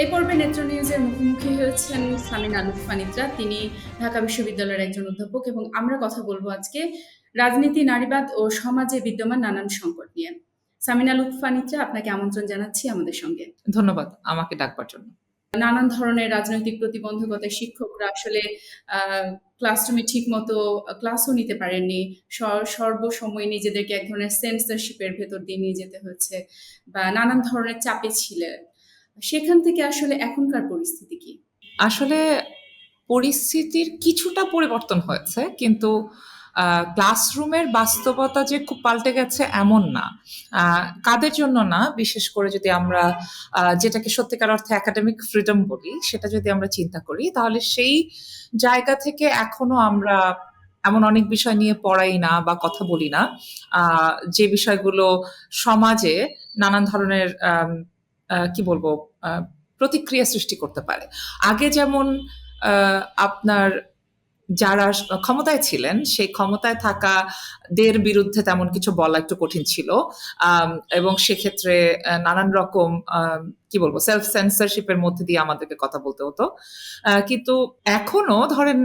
এই পর্বে নেত্র নিউজের মুখোমুখি হয়েছেন সামিনা লুৎফা নিত্রা। তিনি ঢাকা বিশ্ববিদ্যালয়ের একজন অধ্যাপক এবং আমরা কথা বলবো আজকে রাজনীতি, নারীবাদ ও সমাজে বিদ্যমান নানান সংকট নিয়ে। সামিনা লুৎফা নিত্রা, আপনাকে আমন্ত্রণ জানাচ্ছি আমাদের সঙ্গে। ধন্যবাদ আমাকে ডাকবার জন্য। নানান ধরনের রাজনৈতিক প্রতিবন্ধকতায় শিক্ষকরা আসলে ক্লাসরুমে ঠিক মতো ক্লাসও নিতে পারেননি। সর্বসময় নিজেদেরকে এক ধরনের সেন্সরশিপের ভেতর দিয়ে নিয়ে যেতে হচ্ছে বা নানান ধরনের চাপে ছিলেন। সেখান থেকে আসলে এখনকার পরিস্থিতি কি? আসলে পরিস্থিতির কিছুটা পরিবর্তন হয়েছে, কিন্তু ক্লাসরুমের বাস্তবতা যে খুব পাল্টে গেছে এমন না। কাদের জন্য না, বিশেষ করে যদি আমরা যেটাকে সত্যিকার অর্থে একাডেমিক ফ্রিডম বলি, সেটা যদি আমরা চিন্তা করি, তাহলে সেই জায়গা থেকে এখনো আমরা এমন অনেক বিষয় নিয়ে পড়াই না বা কথা বলি না, যে বিষয়গুলো সমাজে নানান ধরনের কি বলবো প্রতিক্রিয়া সৃষ্টি করতে পারে। আগে যেমন আপনার যারা ক্ষমতায় ছিলেন, সেই ক্ষমতায় থাকাদের বিরুদ্ধে তেমন কিছু বলা একটু কঠিন ছিল, এবং সেক্ষেত্রে নানান রকম কি বলবো সেলফ সেন্সরশিপের মধ্যে দিয়ে আমাদেরকে কথা বলতে হতো। কিন্তু এখনো ধরেন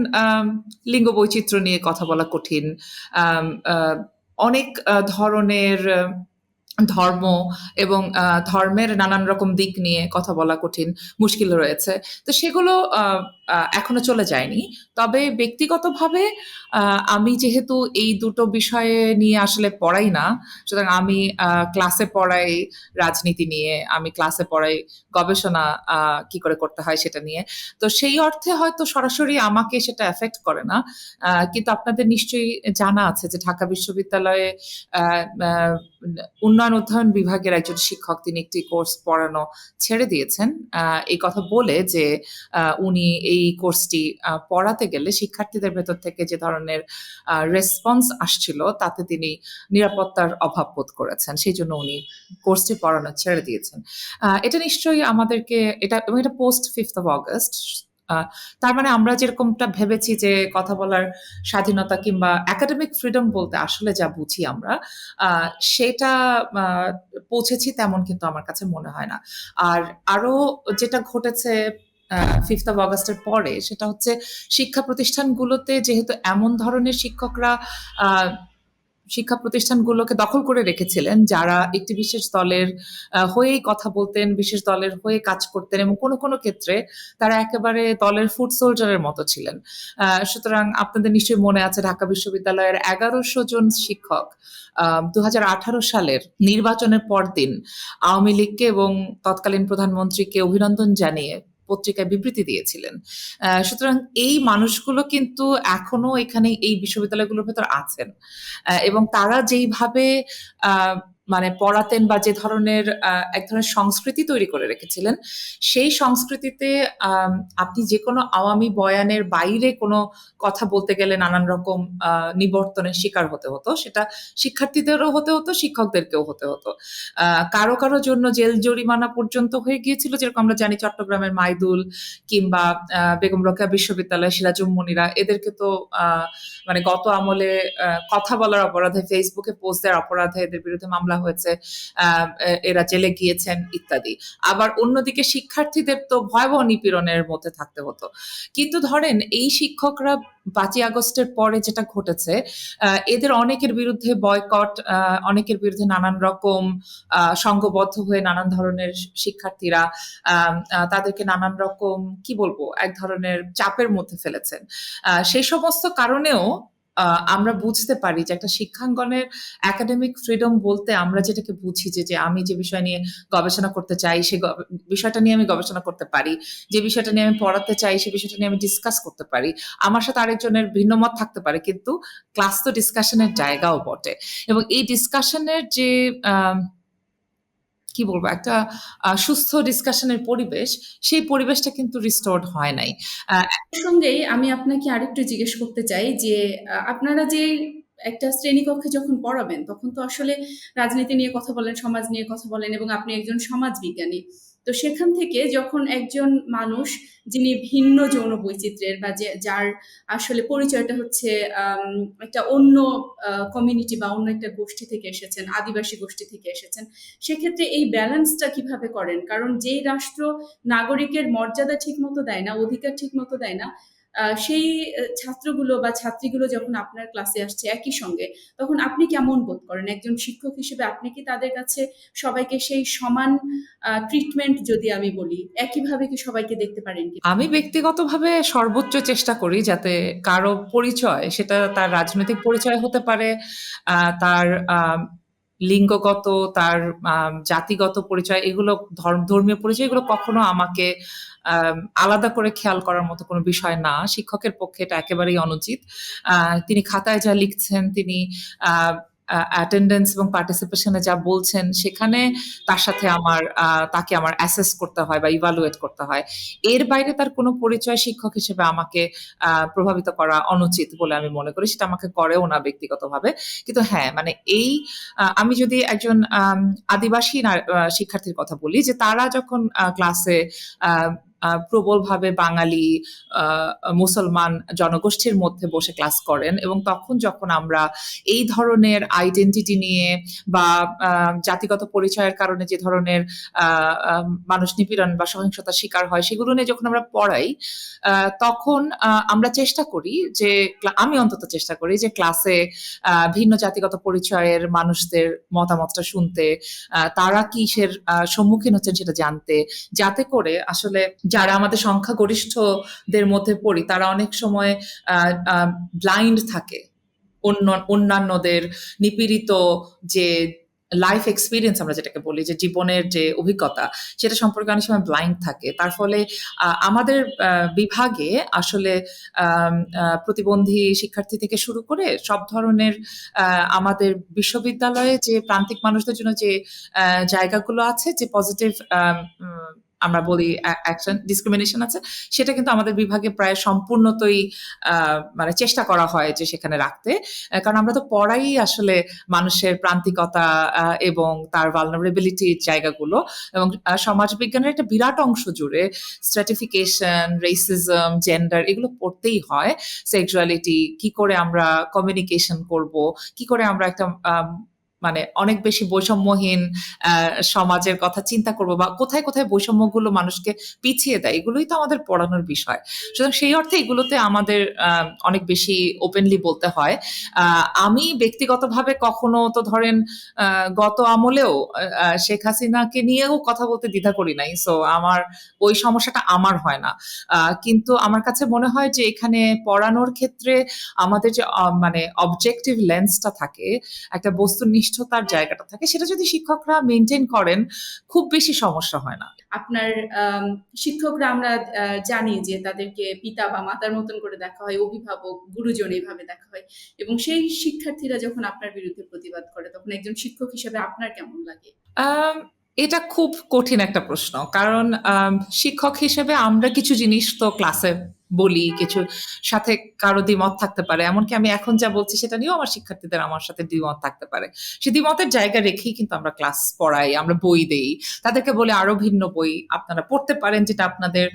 লিঙ্গ বৈচিত্র্য নিয়ে কথা বলা কঠিন, অনেক ধরনের ধর্ম এবং ধর্মের নানান রকম দিক নিয়ে কথা বলা কঠিন, মুশকিল রয়েছে। তো সেগুলো এখনো চলে যায়নি। তবে ব্যক্তিগতভাবে আমি যেহেতু এই দুটো বিষয়ে নিয়ে আসলে পড়াই না, সুতরাং আমি ক্লাসে পড়াই রাজনীতি নিয়ে, আমি ক্লাসে পড়াই গবেষণা কি করে করতে হয় সেটা নিয়ে। তো সেই অর্থে হয়তো সরাসরি আমাকে সেটা এফেক্ট করে না। কিন্তু আপনাদের নিশ্চয়ই জানা আছে যে ঢাকা বিশ্ববিদ্যালয়ে উন্নয়ন অধ্যয়ন বিভাগের একজন শিক্ষক, তিনি একটি কোর্স পড়ানো ছেড়ে দিয়েছেন, এই কথা বলে যে উনি এই কোর্সটি পড়াতে গেলে শিক্ষার্থীদের ভেতর থেকে যে ধরনের রেসপন্স আসছিল, তাতে তিনি নিরাপত্তার অভাব বোধ করেছেন, সেই জন্য উনি কোর্সটি পড়ানো ছেড়ে দিয়েছেন। এটা নিশ্চয়ই আমাদেরকে, এটা পোস্ট 5th of August। তার মানে আমরা যেরকমটা ভেবেছি যে কথা বলার স্বাধীনতা কিংবা একাডেমিক ফ্রিডম বলতে আসলে যা বুঝি আমরা, সেটা পৌঁছেছি তেমন কিন্তু আমার কাছে মনে হয় না। আর আরো যেটা ঘটেছে 5th of August-এর পরে, সেটা হচ্ছে শিক্ষা প্রতিষ্ঠানগুলোতে যেহেতু এমন ধরনের শিক্ষকরা শিক্ষা প্রতিষ্ঠানগুলোকে দখল করে রেখেছিলেন, যারা একটি বিশেষ দলের হয়েই কথা বলতেন, বিশেষ দলের হয়ে কাজ করতেন, এবং কোনো কোনো ক্ষেত্রে তারা একেবারে দলের ফুড সোলজারের মতো ছিলেন। সুতরাং আপনাদের নিশ্চয়ই মনে আছে, ঢাকা বিশ্ববিদ্যালয়ের 1100 জন শিক্ষক 2018 সালের নির্বাচনের পরদিন আওয়ামী লীগকে এবং তৎকালীন প্রধানমন্ত্রীকে অভিনন্দন জানিয়ে পত্রিকায় বিবৃতি দিয়েছিলেন। সুতরাং এই মানুষগুলো কিন্তু এখনো এখানে এই বিশ্ববিদ্যালয়গুলোর ভেতর আছেন, এবং তারা যেইভাবে মানে পড়াতেন বা যে ধরনের এক ধরনের সংস্কৃতি তৈরি করে রেখেছিলেন, সেই সংস্কৃতিতে আপনি যে কোনো আওয়ামী বয়ানের বাইরে কোনো কথা বলতে গেলে নানান রকম নিবর্তনের শিকার হতে হতো। সেটা শিক্ষার্থীদেরও হতে হতো, শিক্ষকদেরকেও হতে হতো। কারো কারো জন্য জেল জরিমানা পর্যন্ত হয়ে গিয়েছিল, যেরকম আমরা জানি চট্টগ্রামের মাইদুল কিংবা বেগম রোকেয়া বিশ্ববিদ্যালয় সিরাজুম মুনিরা, এদেরকে তো মানে গত আমলে কথা বলার অপরাধে, ফেসবুকে পোস্ট দেওয়ার অপরাধে এদের বিরুদ্ধে মামলা হয়েছে, এরা জেলে গিয়েছেন ইত্যাদি। আবার অন্যদিকে শিক্ষার্থীদের তো ভয়াবহ নিপীড়নের মধ্যে থাকতে হতো। কিন্তু ধরেন এই শিক্ষকরা 5ই আগস্টের পরে যেটা ঘটেছে, এদের অনেকের বিরুদ্ধে বয়কট, অনেকের বিরুদ্ধে নানান রকম সংঘবদ্ধ হয়ে নানান ধরনের শিক্ষার্থীরা তাদেরকে নানান রকম কি বলবো এক ধরনের চাপের মধ্যে ফেলেছেন। সেই সমস্ত কারণেও আমরা বুঝতে পারি যে একটা শিক্ষাঙ্গনের একাডেমিক ফ্রিডম বলতে আমরা যেটাকে বুঝি যে আমি যে বিষয় নিয়ে গবেষণা করতে চাই, সেই বিষয়টা নিয়ে আমি গবেষণা করতে পারি, যে বিষয়টা নিয়ে আমি পড়াতে চাই সেই বিষয়টা নিয়ে আমি ডিসকাস করতে পারি। আমার সাথে আরেকজনের ভিন্ন মত থাকতে পারে, কিন্তু ক্লাস তো ডিসকাশনের জায়গাও বটে, এবং এই ডিসকাশনের যে কি বলবো একটা সুস্থ ডিসকাশনের পরিবেশ, সেই পরিবেশটা কিন্তু রিস্টোরড হয় নাই। সঙ্গেই আমি আপনাকে আরেকটু জিজ্ঞেস করতে চাই যে আপনারা যে একটা শ্রেণীকক্ষে যখন পড়াবেন তখন তো আসলে রাজনীতি নিয়ে কথা বলেন, সমাজ নিয়ে কথা বলেন এবং আপনি একজন সমাজ বিজ্ঞানী। তো সেখান থেকে যখন একজন মানুষ যিনি ভিন্ন যৌন বৈচিত্র্যের বা যার আসলে পরিচয়টা হচ্ছে একটা অন্য কমিউনিটি বা অন্য একটা গোষ্ঠী থেকে এসেছেন, আদিবাসী গোষ্ঠী থেকে এসেছেন, সেক্ষেত্রে এই ব্যালেন্সটা কিভাবে করেন? কারণ যেই রাষ্ট্র নাগরিকের মর্যাদা ঠিক মতো দেয় না, অধিকার ঠিক মতো দেয় না, সেই ছাত্রগুলো বা ছাত্রীগুলো যখন আপনার ক্লাসে আসছে একই সঙ্গে, তখন আপনি কেমন বোধ করেন? একজন শিক্ষক হিসেবে আপনি কি তাদের কাছে সবাইকে সেই সমান ট্রিটমেন্ট, যদি আমি বলি, একইভাবে কি সবাইকে দেখতে পারেন কি? আমি ব্যক্তিগতভাবে সর্বোচ্চ চেষ্টা করি যাতে কারো পরিচয়, সেটা তার রাজনৈতিক পরিচয় হতে পারে, তার লিঙ্গগত, তার জাতিগত পরিচয়, এগুলো ধর্মীয় পরিচয়, এগুলো কখনো আমাকে আলাদা করে খেয়াল করার মতো কোনো বিষয় না। শিক্ষকের পক্ষে এটা একেবারেই অনুচিত। তিনি খাতায় যা লিখছেন, তিনি অ্যাটেন্ডেন্স এবং পার্টিসিপেশনে যা বলছেন, সেখানে তার সাথে তাকে আমার অ্যাসেস করতে হয় বা ইভালুয়েট করতে হয়। এর বাইরে তার কোনো পরিচয় শিক্ষক হিসেবে আমাকে প্রভাবিত করা অনুচিত বলে আমি মনে করি। সেটা আমাকে করেও না ব্যক্তিগতভাবে। কিন্তু হ্যাঁ, মানে আমি যদি একজন আদিবাসী শিক্ষার্থীর কথা বলি, যে তারা যখন ক্লাসে প্রবলভাবে বাঙালি মুসলমান জনগোষ্ঠীর মধ্যে বসে ক্লাস করেন, এবং তখন যখন আমরা এই ধরনের আইডেন্টিটি নিয়ে বা জাতিগত পরিচয়ের কারণে যে ধরনের মানুষ নিপীড়ন বা সহিংসতার শিকার হয়, সেগুলো নিয়ে যখন আমরা পড়াই, তখন আমরা চেষ্টা করি যে, আমি অন্তত চেষ্টা করি যে ক্লাসে ভিন্ন জাতিগত পরিচয়ের মানুষদের মতামতটা শুনতে, তারা কিসের সম্মুখীন হচ্ছেন সেটা জানতে, যাতে করে আসলে যারা আমাদের সংখ্যাগরিষ্ঠদের মধ্যে পড়ি, তারা অনেক সময় ব্লাইন্ড থাকে অন্যান্যদের নিপীড়িত যে লাইফ এক্সপিরিয়েন্স, আমরা যেটাকে বলি, যে জীবনের যে অভিজ্ঞতা, সেটা সম্পর্কে অনেক সময় ব্লাইন্ড থাকে। তার ফলে আমাদের বিভাগে আসলে প্রতিবন্ধী শিক্ষার্থী থেকে শুরু করে সব ধরনের, আমাদের বিশ্ববিদ্যালয়ে যে প্রান্তিক মানুষদের জন্য যে জায়গাগুলো আছে, যে পজিটিভ আমরা বলি অ্যাকশন ডিসক্রিমিনেশন আছে, সেটা কিন্তু আমাদের বিভাগে প্রায় সম্পূর্ণতই মানে চেষ্টা করা হয় যে সেখানে রাখতে। কারণ আমরা তো পড়াই আসলে মানুষের প্রান্তিকতা এবং তার ভালনারেবিলিটির জায়গাগুলো, এবং সমাজবিজ্ঞানের একটা বিরাট অংশ জুড়ে স্ট্র্যাটিফিকেশন, রেসিজম, জেন্ডার, এগুলো পড়তেই হয়। সেক্সুয়ালিটি, কি করে আমরা কমিউনিকেশন করব, কি করে আমরা একটা মানে অনেক বেশি বৈষম্যহীন সমাজের কথা চিন্তা করব, বা কোথায় কোথায় বৈষম্যগুলো মানুষকে পিছিয়ে দেয়, এগুলোই তো আমাদের পড়ানোর বিষয়। সুতরাং সেই অর্থে এগুলোতে আমাদের অনেক বেশি ওপেনলি বলতে হয়। আমি ব্যক্তিগতভাবে কখনো তো ধরেন গত আমলেও শেখ হাসিনাকে নিয়েও কথা বলতে দ্বিধা করি নাই, সো আমার ওই সমস্যাটা আমার হয় না। কিন্তু আমার কাছে মনে হয় যে এখানে পড়ানোর ক্ষেত্রে আমাদের যে মানে অবজেক্টিভ লেন্সটা থাকে, একটা বস্তুনিষ্ঠতার জায়গাটা থাকে, সেটা যদি শিক্ষকরা মেনটেন করেন, খুব বেশি সমস্যা হয় না। আপনার শিক্ষকরা, আমরা জানি যে তাদেরকে পিতা বা মাতার মতন করে দেখা হয়, অভিভাবক, গুরুজন এইভাবে দেখা হয়, এবং সেই শিক্ষার্থীরা যখন আপনার বিরুদ্ধে প্রতিবাদ করে, তখন একজন শিক্ষক হিসেবে আপনার কেমন লাগে? এটা খুব কঠিন একটা প্রশ্ন, কারণ শিক্ষক হিসেবে আমরা কিছু জিনিস তো ক্লাসে বলি, কিছু সাথে কারো দ্বিমত থাকতে পারে, এমনকি আমি এখন যা বলছি সেটা নিয়েও আমার শিক্ষার্থীদের আমার সাথে দ্বিমত থাকতে পারে। সে দ্বিমতের জায়গা রেখেই কিন্তু আমরা ক্লাস পড়াই, আমরা বই দেই, তাদেরকে বলে আরো ভিন্ন বই আপনারা পড়তে পারেন, যেটা আপনাদের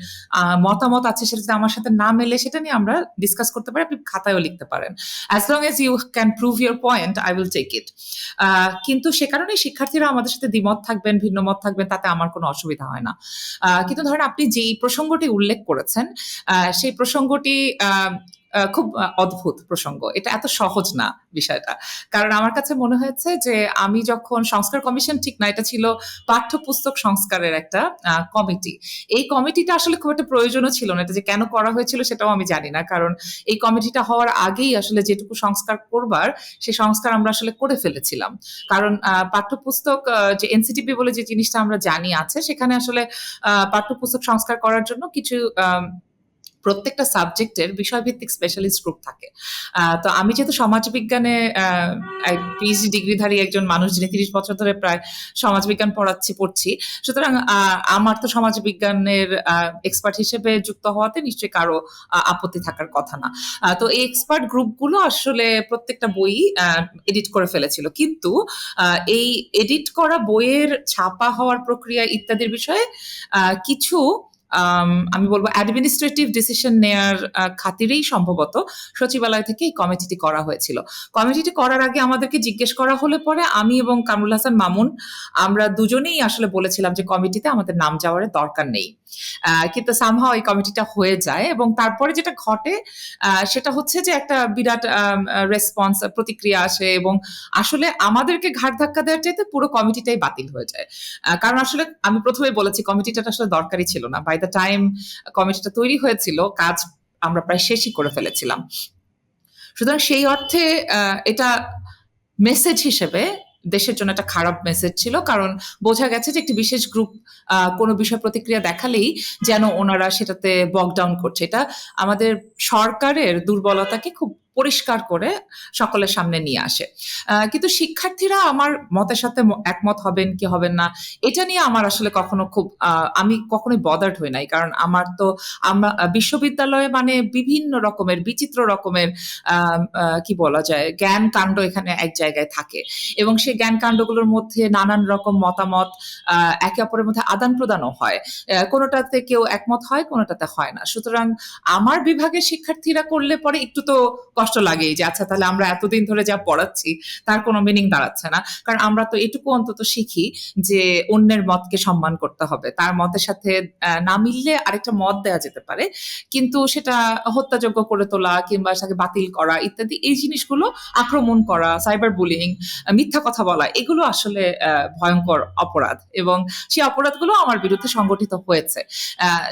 মতামত আছে সেটা যদি আমার সাথে না মেলে, সেটা নিয়ে আমরা ডিসকাস করতে পারি, আপনি খাতায়ও লিখতে পারেন। As long as you can prove your point, I will take it. কিন্তু সে কারণে শিক্ষার্থীরা আমাদের সাথে দ্বিমত থাকবেন, ভিন্ন মত থাকবেন, তাতে আমার কোনো অসুবিধা হয় না। কিন্তু ধরেন আপনি যেই প্রসঙ্গটি উল্লেখ করেছেন, সেই প্রসঙ্গটি খুব অদ্ভুত প্রসঙ্গ, এটা এত সহজ না বিষয়টা। কারণ আমার কাছে মনে হয়েছে যে আমি যখন সংস্কার কমিশন, ঠিক না, এটা ছিল পাঠ্যপুস্তক সংস্কারের একটা কমিটি। এই কমিটিটা আসলে খুব একটা প্রয়োজনও ছিল না, এটা যে কেন করা হয়েছিল সেটাও আমি জানি না, কারণ এই কমিটিটা হওয়ার আগেই আসলে যেটুকু সংস্কার করবার, সেই সংস্কার আমরা আসলে করে ফেলেছিলাম। কারণ পাঠ্যপুস্তক, যে এনসিটিপি বলে যে জিনিসটা আমরা জানি আছে, সেখানে আসলে পাঠ্যপুস্তক সংস্কার করার জন্য কিছু প্রত্যেকটা সাবজেক্টের বিষয়ভিত্তিক স্পেশালিস্ট গ্রুপ থাকে। তো আমি যেহেতু সমাজবিজ্ঞানে পিএইচডি ডিগ্রিধারী একজন মানুষ, যিনি 30 বছর ধরে প্রায় সমাজবিজ্ঞান পড়ছি, সুতরাং আমার তো সমাজবিজ্ঞানের এক্সপার্ট হিসেবে যুক্ত হওয়াতে নিশ্চয়ই কারো আপত্তি থাকার কথা না। তো এই এক্সপার্ট গ্রুপগুলো আসলে প্রত্যেকটা বই এডিট করে ফেলেছিল, কিন্তু এই এডিট করা বইয়ের ছাপা হওয়ার প্রক্রিয়া ইত্যাদির বিষয়ে কিছু আমি বলবো অ্যাডমিনিস্ট্রেটিভ ডিসিশন নেয়ার খাতিরেই সম্ভবত সচিবালয় থেকে এই কমিটিটি করা হয়েছিল। কমিটিটি করার আগে আমাদেরকে জিজ্ঞেস করা হলে পরে আমি এবং কামরুল হাসান মামুন আমরা দুজনেই আসলে বলেছিলাম যে কমিটিতে আমাদের নাম যাওয়ার দরকার নেই। কিন্তু সামহাও এই কমিটিটা হয়ে যায়, এবং তারপরে যেটা ঘটে সেটা হচ্ছে যে একটা বিরাট রেসপন্স, প্রতিক্রিয়া আসে, এবং আসলে আমাদেরকে ঘাড় ধাক্কা দেওয়ার চাইতে পুরো কমিটিটাই বাতিল হয়ে যায়। কারণ আসলে আমি প্রথমেই বলেছি কমিটিটা আসলে দরকারই ছিল না। বাই দ্য টাইম কমিটিটা তৈরি হয়েছিল, কাজ আমরা প্রায় শেষই করে ফেলেছিলাম। সুতরাং সেই অর্থে এটা মেসেজ হিসেবে দেশের জন্য একটা খারাপ মেসেজ ছিল, কারণ বোঝা গেছে যে একটি বিশেষ গ্রুপ কোনো বিষয় প্রতিক্রিয়া দেখালেই যেন ওনারা সেটাতে বক ডাউন করছে। এটা আমাদের সরকারের দুর্বলতাকে খুব পরিষ্কার করে সকলের সামনে নিয়ে আসে। কিন্তু শিক্ষার্থীরা আমার মতের সাথে একমত হবেন কি হবেন না, এটা নিয়ে আমার আসলে কখনো খুব আমি কখনোই বদার্ড হই নাই, কারণ আমরা বিশ্ববিদ্যালয়ে মানে বিভিন্ন রকমের বিচিত্র রকমের কি বলা যায় জ্ঞান কাণ্ড এখানে এক জায়গায় থাকে, এবং সেই জ্ঞান কাণ্ডগুলোর মধ্যে নানান রকম মতামত একে অপরের মধ্যে আদান প্রদানও হয়। কোনোটাতে কেউ একমত হয়, কোনোটাতে হয় না। সুতরাং আমার বিভাগের শিক্ষার্থীরা করলে পরে একটু তো কষ্ট লাগেই যে আচ্ছা তাহলে আমরা এতদিন ধরে যা পড়াচ্ছি তার কোনো মিনিং দাঁড়াচ্ছে না। কারণ আমরা তো এটুকু অন্তত শিখি যে অন্যের মতকে সম্মান করতে হবে, তার মতের সাথে না মিললে আরেকটা মত দেওয়া যেতে পারে, কিন্তু সেটা হত্যাযোগ্য করে তোলা কিংবা সেটাকে বাতিল করা ইত্যাদি এই জিনিসগুলো, আক্রমণ করা, সাইবার বুলিং, মিথ্যা কথা বলা, এগুলো আসলে ভয়ঙ্কর অপরাধ, এবং সেই অপরাধগুলো আমার বিরুদ্ধে সংগঠিত হয়েছে।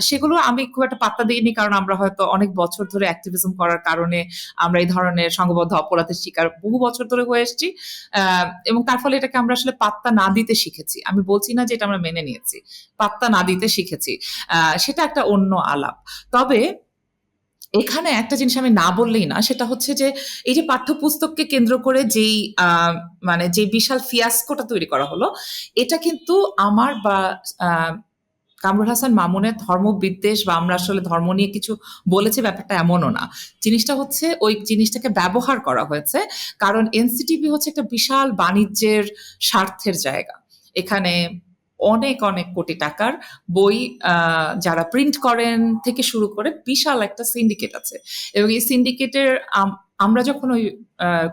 সেগুলো আমি খুব একটা পাত্তা দিইনি, কারণ আমরা হয়তো অনেক বছর ধরে অ্যাক্টিভিজম করার কারণে আমরা এই ধরনের সংঘবদ্ধ অপরাধের শিকার বহু বছর ধরে হয়ে এসেছি, এবং তার ফলে এটাকে আমরা আসলে পাত্তা না দিতে শিখেছি। আমি বলছি না যে এটা আমরা মেনে নিয়েছি, পাত্তা না দিতে শিখেছি। সেটা একটা অন্য আলাপ। তবে এখানে একটা জিনিস আমি না বললেই না, সেটা হচ্ছে যে এই যে পাঠ্যপুস্তককে কেন্দ্র করে যেই মানে যে বিশাল ফিয়াস্কোটা তৈরি করা হলো, এটা কিন্তু আমার বা কামরুল হাসান মামুনের ধর্মবিদ্বেষ বা আমরা আসলে ধর্ম নিয়ে কিছু বলেছে ব্যাপারটা এমনও না। জিনিসটা হচ্ছে ওই জিনিসটাকে ব্যবহার করা হয়েছে, কারণ এনসিটিভি হচ্ছে একটা বিশাল বাণিজ্যের স্বার্থের জায়গা। এখানে অনেক অনেক কোটি টাকার বই যারা প্রিন্ট করেন থেকে শুরু করে বিশাল একটা সিন্ডিকেট আছে, এবং এই সিন্ডিকেটের আমরা যখন ওই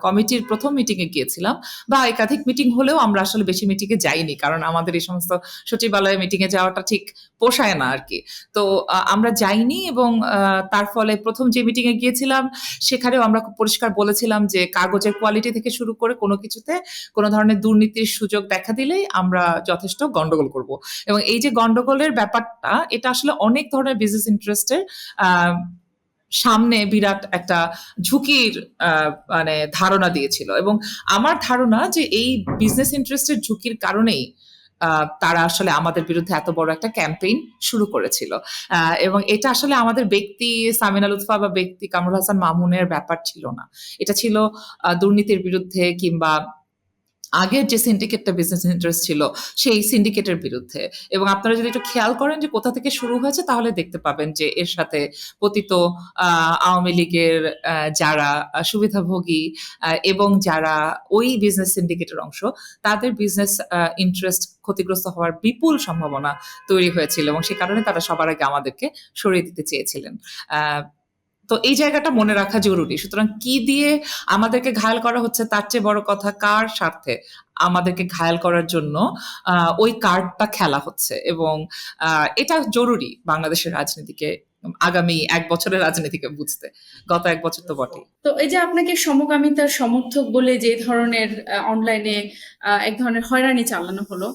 কমিটির প্রথম মিটিং এ গিয়েছিলাম, বা একাধিক মিটিং হলেও আমরা আসলে বেশি মিটিং এ যাইনি, কারণ আমাদের এই সমস্ত সচিবালয়ে মিটিং এ যাওয়াটা ঠিক পোষায় না আর কি। তো আমরা যাইনি, এবং তার ফলে প্রথম যে মিটিং এ গিয়েছিলাম সেখানেও আমরা খুব পরিষ্কার বলেছিলাম যে কাগজের কোয়ালিটি থেকে শুরু করে কোনো কিছুতে কোনো ধরনের দুর্নীতির সুযোগ দেখা দিলেই আমরা যথেষ্ট গন্ডগোল করব। এবং এই যে গন্ডগোলের ব্যাপারটা, এটা আসলে অনেক ধরনের বিজনেস ইন্টারেস্টের সামনে বিরাট একটা ঝুঁকির মানে ধারণা দিয়েছিল, এবং আমার ধারণা যে এই বিজনেস ইন্টারেস্টের ঝুঁকির কারণেই তারা আসলে আমাদের বিরুদ্ধে এত বড় একটা ক্যাম্পেইন শুরু করেছিল, এবং এটা আসলে আমাদের ব্যক্তি সামিনা লুৎফা বা ব্যক্তি কামরুল হাসান মামুনের ব্যাপার ছিল না। এটা ছিল দুর্নীতির বিরুদ্ধে, কিংবা আগের যে সিন্ডিকেটটা বিজনেস ইন্টারেস্ট ছিল সেই সিন্ডিকেটের বিরুদ্ধে। এবং আপনারা যদি একটু খেয়াল করেন যে কোথা থেকে শুরু হয়েছে, তাহলে দেখতে পাবেন যে এর সাথে পতিত আওয়ামী লীগের যারা সুবিধাভোগী এবং যারা ওই বিজনেস সিন্ডিকেটের অংশ, তাদের বিজনেস ইন্টারেস্ট ক্ষতিগ্রস্ত হওয়ার বিপুল সম্ভাবনা তৈরি হয়েছিল, এবং সে কারণে তারা সবার আগে আমাদেরকে সরিয়ে দিতে চেয়েছিলেন। তো এই জায়গাটা মনে রাখা জরুরি। সুতরাং কি দিয়ে আমাদেরকে ঘায়াল করা হচ্ছে তার চেয়ে বড় কথা কার স্বার্থে আমাদেরকে ঘায়াল করার জন্য ওই কার্ডটা খেলা হচ্ছে, এবং এটা জরুরি বাংলাদেশের রাজনীতিকে, আগামী 1 বছরের রাজনীতিকে বুঝতে। গত 1 বছর তো বটেই। তো এই যে আপনাকে সমকামিতার সমর্থক বলে যে ধরনের অনলাইনে এক ধরনের হয়রানি চালানো হলো,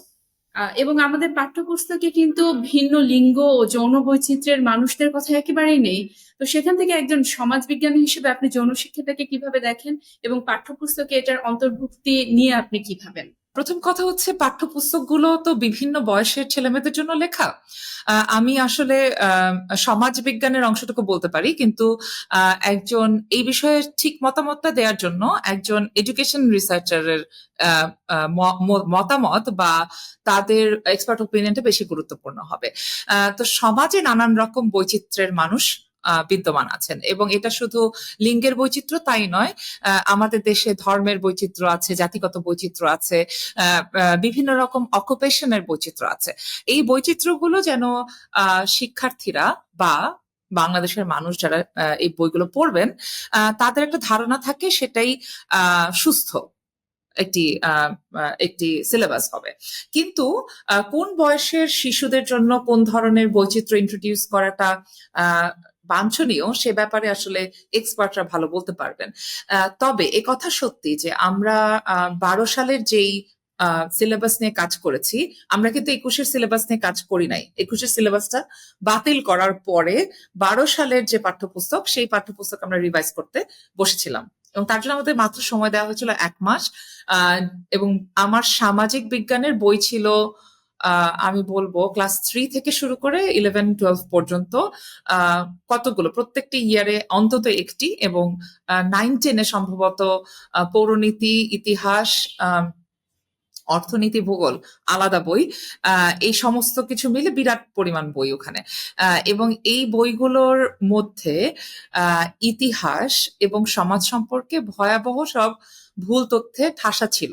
এবং আমাদের পাঠ্যপুস্তকে কিন্তু ভিন্ন লিঙ্গ ও যৌন বৈচিত্র্যের মানুষদের কথা একেবারেই নেই। তো সেখান থেকে একজন সমাজবিজ্ঞানী হিসেবে আপনি যৌন শিক্ষাটাকে কিভাবে দেখেন, এবং পাঠ্যপুস্তকে এটার অন্তর্ভুক্তি নিয়ে আপনি কি ভাবেন? প্রথম কথা হচ্ছে পাঠ্যপুস্তকগুলো তো বিভিন্ন বয়সের ছেলেমেয়েদের জন্য লেখা। আমি আসলে সমাজ বিজ্ঞানের অংশটুকু বলতে পারি, কিন্তু একজন এই বিষয়ে ঠিক মতামতটা দেওয়ার জন্য একজন এডুকেশন রিসার্চারের মতামত বা তাদের এক্সপার্ট ওপিনিয়নটা বেশি গুরুত্বপূর্ণ হবে। তো সমাজে নানান রকম বৈচিত্র্যের মানুষ বিদ্যমান আছেন, এবং এটা শুধু লিঙ্গের বৈচিত্র্য তাই নয়, আমাদের দেশে ধর্মের বৈচিত্র্য আছে, জাতিগত বৈচিত্র্য আছে, বিভিন্ন রকম অকুপেশনের বৈচিত্র্য আছে। এই বৈচিত্র্যগুলো যেন শিক্ষার্থীরা বা বাংলাদেশের মানুষ যারা এই বইগুলো পড়বেন তাদের একটা ধারণা থাকে, সেটাই সুস্থ একটি একটি সিলেবাস হবে। কিন্তু কোন বয়সের শিশুদের জন্য কোন ধরনের বৈচিত্র্য ইন্ট্রোডিউস করাটা বাঞ্ছনীয়, সে ব্যাপারে আসলে এক্সপার্টরা ভালো বলতে পারবেন। তবে একথা সত্যি যে আমরা 12 সালের যেই সিলেবাস নিয়ে কাজ করেছি, আমরা কিন্তু 21-এর সিলেবাস নিয়ে কাজ করি নাই। 21-এর সিলেবাসটা বাতিল করার পরে 12 সালের যে পাঠ্যপুস্তক, সেই পাঠ্যপুস্তক আমরা রিভাইজ করতে বসেছিলাম, এবং তার জন্য আমাদের মাত্র সময় দেওয়া হয়েছিল 1 মাস। এবং আমার সামাজিক বিজ্ঞানের বই ছিল আমি বলবো ক্লাস 3 থেকে শুরু করে 11-12 পর্যন্ত কতগুলো, প্রত্যেকটি ইয়ারে অন্তত একটি, এবং 9-10-এ সম্ভবত পৌরনীতি, ইতিহাস, অর্থনীতি, ভূগোল আলাদা বই। এই সমস্ত কিছু মিলে বিরাট পরিমাণ বই ওখানে। এবং এই বইগুলোর মধ্যে ইতিহাস এবং সমাজ সম্পর্কে ভয়াবহ সব ভুল তথ্যে ঠাসা ছিল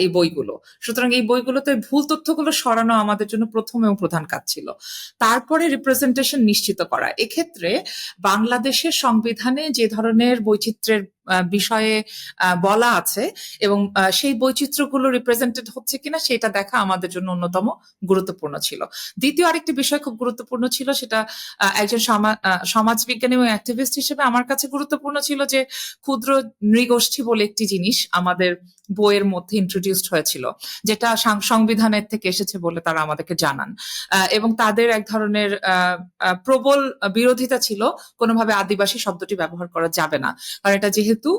এই বইগুলো। সুতরাং এই বইগুলোতে ভুল তথ্যগুলো সরানো আমাদের জন্য প্রথম এবং প্রধান কাজ ছিল। তারপরে রিপ্রেজেন্টেশন নিশ্চিত করা। এক্ষেত্রে বাংলাদেশের সংবিধানে যে ধরনের বৈচিত্র্যের বিষয়ে বলা আছে, এবং সেই বৈচিত্র্যগুলো রিপ্রেজেন্টেড হচ্ছে কিনা সেটা দেখা আমাদের জন্য অন্যতম গুরুত্বপূর্ণ ছিল। দ্বিতীয় আরেকটি বিষয় খুব গুরুত্বপূর্ণ ছিল, সেটা একজন সমাজবিজ্ঞানী এবং অ্যাক্টিভিস্ট হিসেবে আমার কাছে গুরুত্বপূর্ণ ছিল যে ক্ষুদ্র নৃগোষ্ঠী বলে একটি জিনিস আমাদের বইয়ের মধ্যে ইন্ট্রোডিউসড হয়েছিল, যেটা সংবিধানের থেকে এসেছে বলে তারা আমাদেরকে জানান। এবং তাদের এক ধরনের প্রবল বিরোধিতা ছিল, কোনোভাবে আদিবাসী শব্দটি ব্যবহার করা যাবে না, কারণ এটা যেহেতু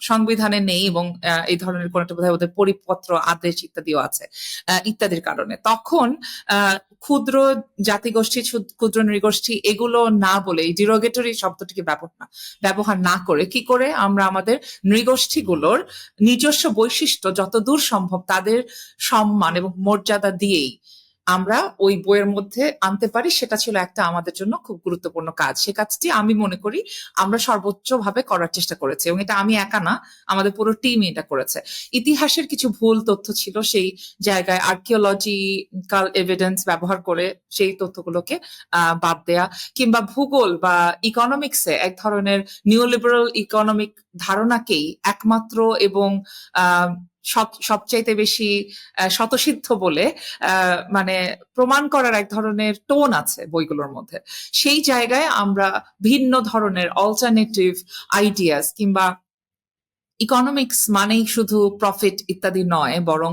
সংবিধানে নেই, এবং এই ধরনের কোন একটা বোধহয় ওদের পরিপত্র, আদেশ ইত্যাদিও আছে, ইত্যাদির কারণে তখন ক্ষুদ্র জাতিগোষ্ঠী, ক্ষুদ্র নৃগোষ্ঠী এগুলো না বলে এই ডিরোগেটরি শব্দটিকে ব্যবহার না করে কি করে আমরা আমাদের নৃগোষ্ঠীগুলোর নিজস্ব বৈশিষ্ট্য যতদূর সম্ভব তাদের সম্মান এবং মর্যাদা দিয়েই আমরা ওই বইয়ের মধ্যে আনতে পারি, সেটা ছিল একটা আমাদের জন্য খুব গুরুত্বপূর্ণ কাজ। সে কাজটি আমি মনে করি আমরা সর্বোচ্চভাবে করার চেষ্টা করেছি, এবং এটা আমি একা না, আমাদের পুরো টিম এটা করেছে। ইতিহাসের কিছু ভুল তথ্য ছিল, সেই জায়গায় আর্কিওলজিক্যাল এভিডেন্স ব্যবহার করে সেই তথ্যগুলোকে বাদ দেয়া, কিংবা ভূগোল বা ইকোনমিক্সে এক ধরনের নিউলিবারাল ইকোনমিক ধারণাকেই একমাত্র এবং সবচাইতে বেশি স্বতঃসিদ্ধ বলে মানে প্রমাণ করার এক ধরনের টোন আছে বইগুলোর মধ্যে। সেই জায়গায় আমরা ভিন্ন ধরনের অল্টারনেটিভ আইডিয়াস, কিংবা ইকোনমিক্স মানেই শুধু প্রফিট ইত্যাদি নয়, বরং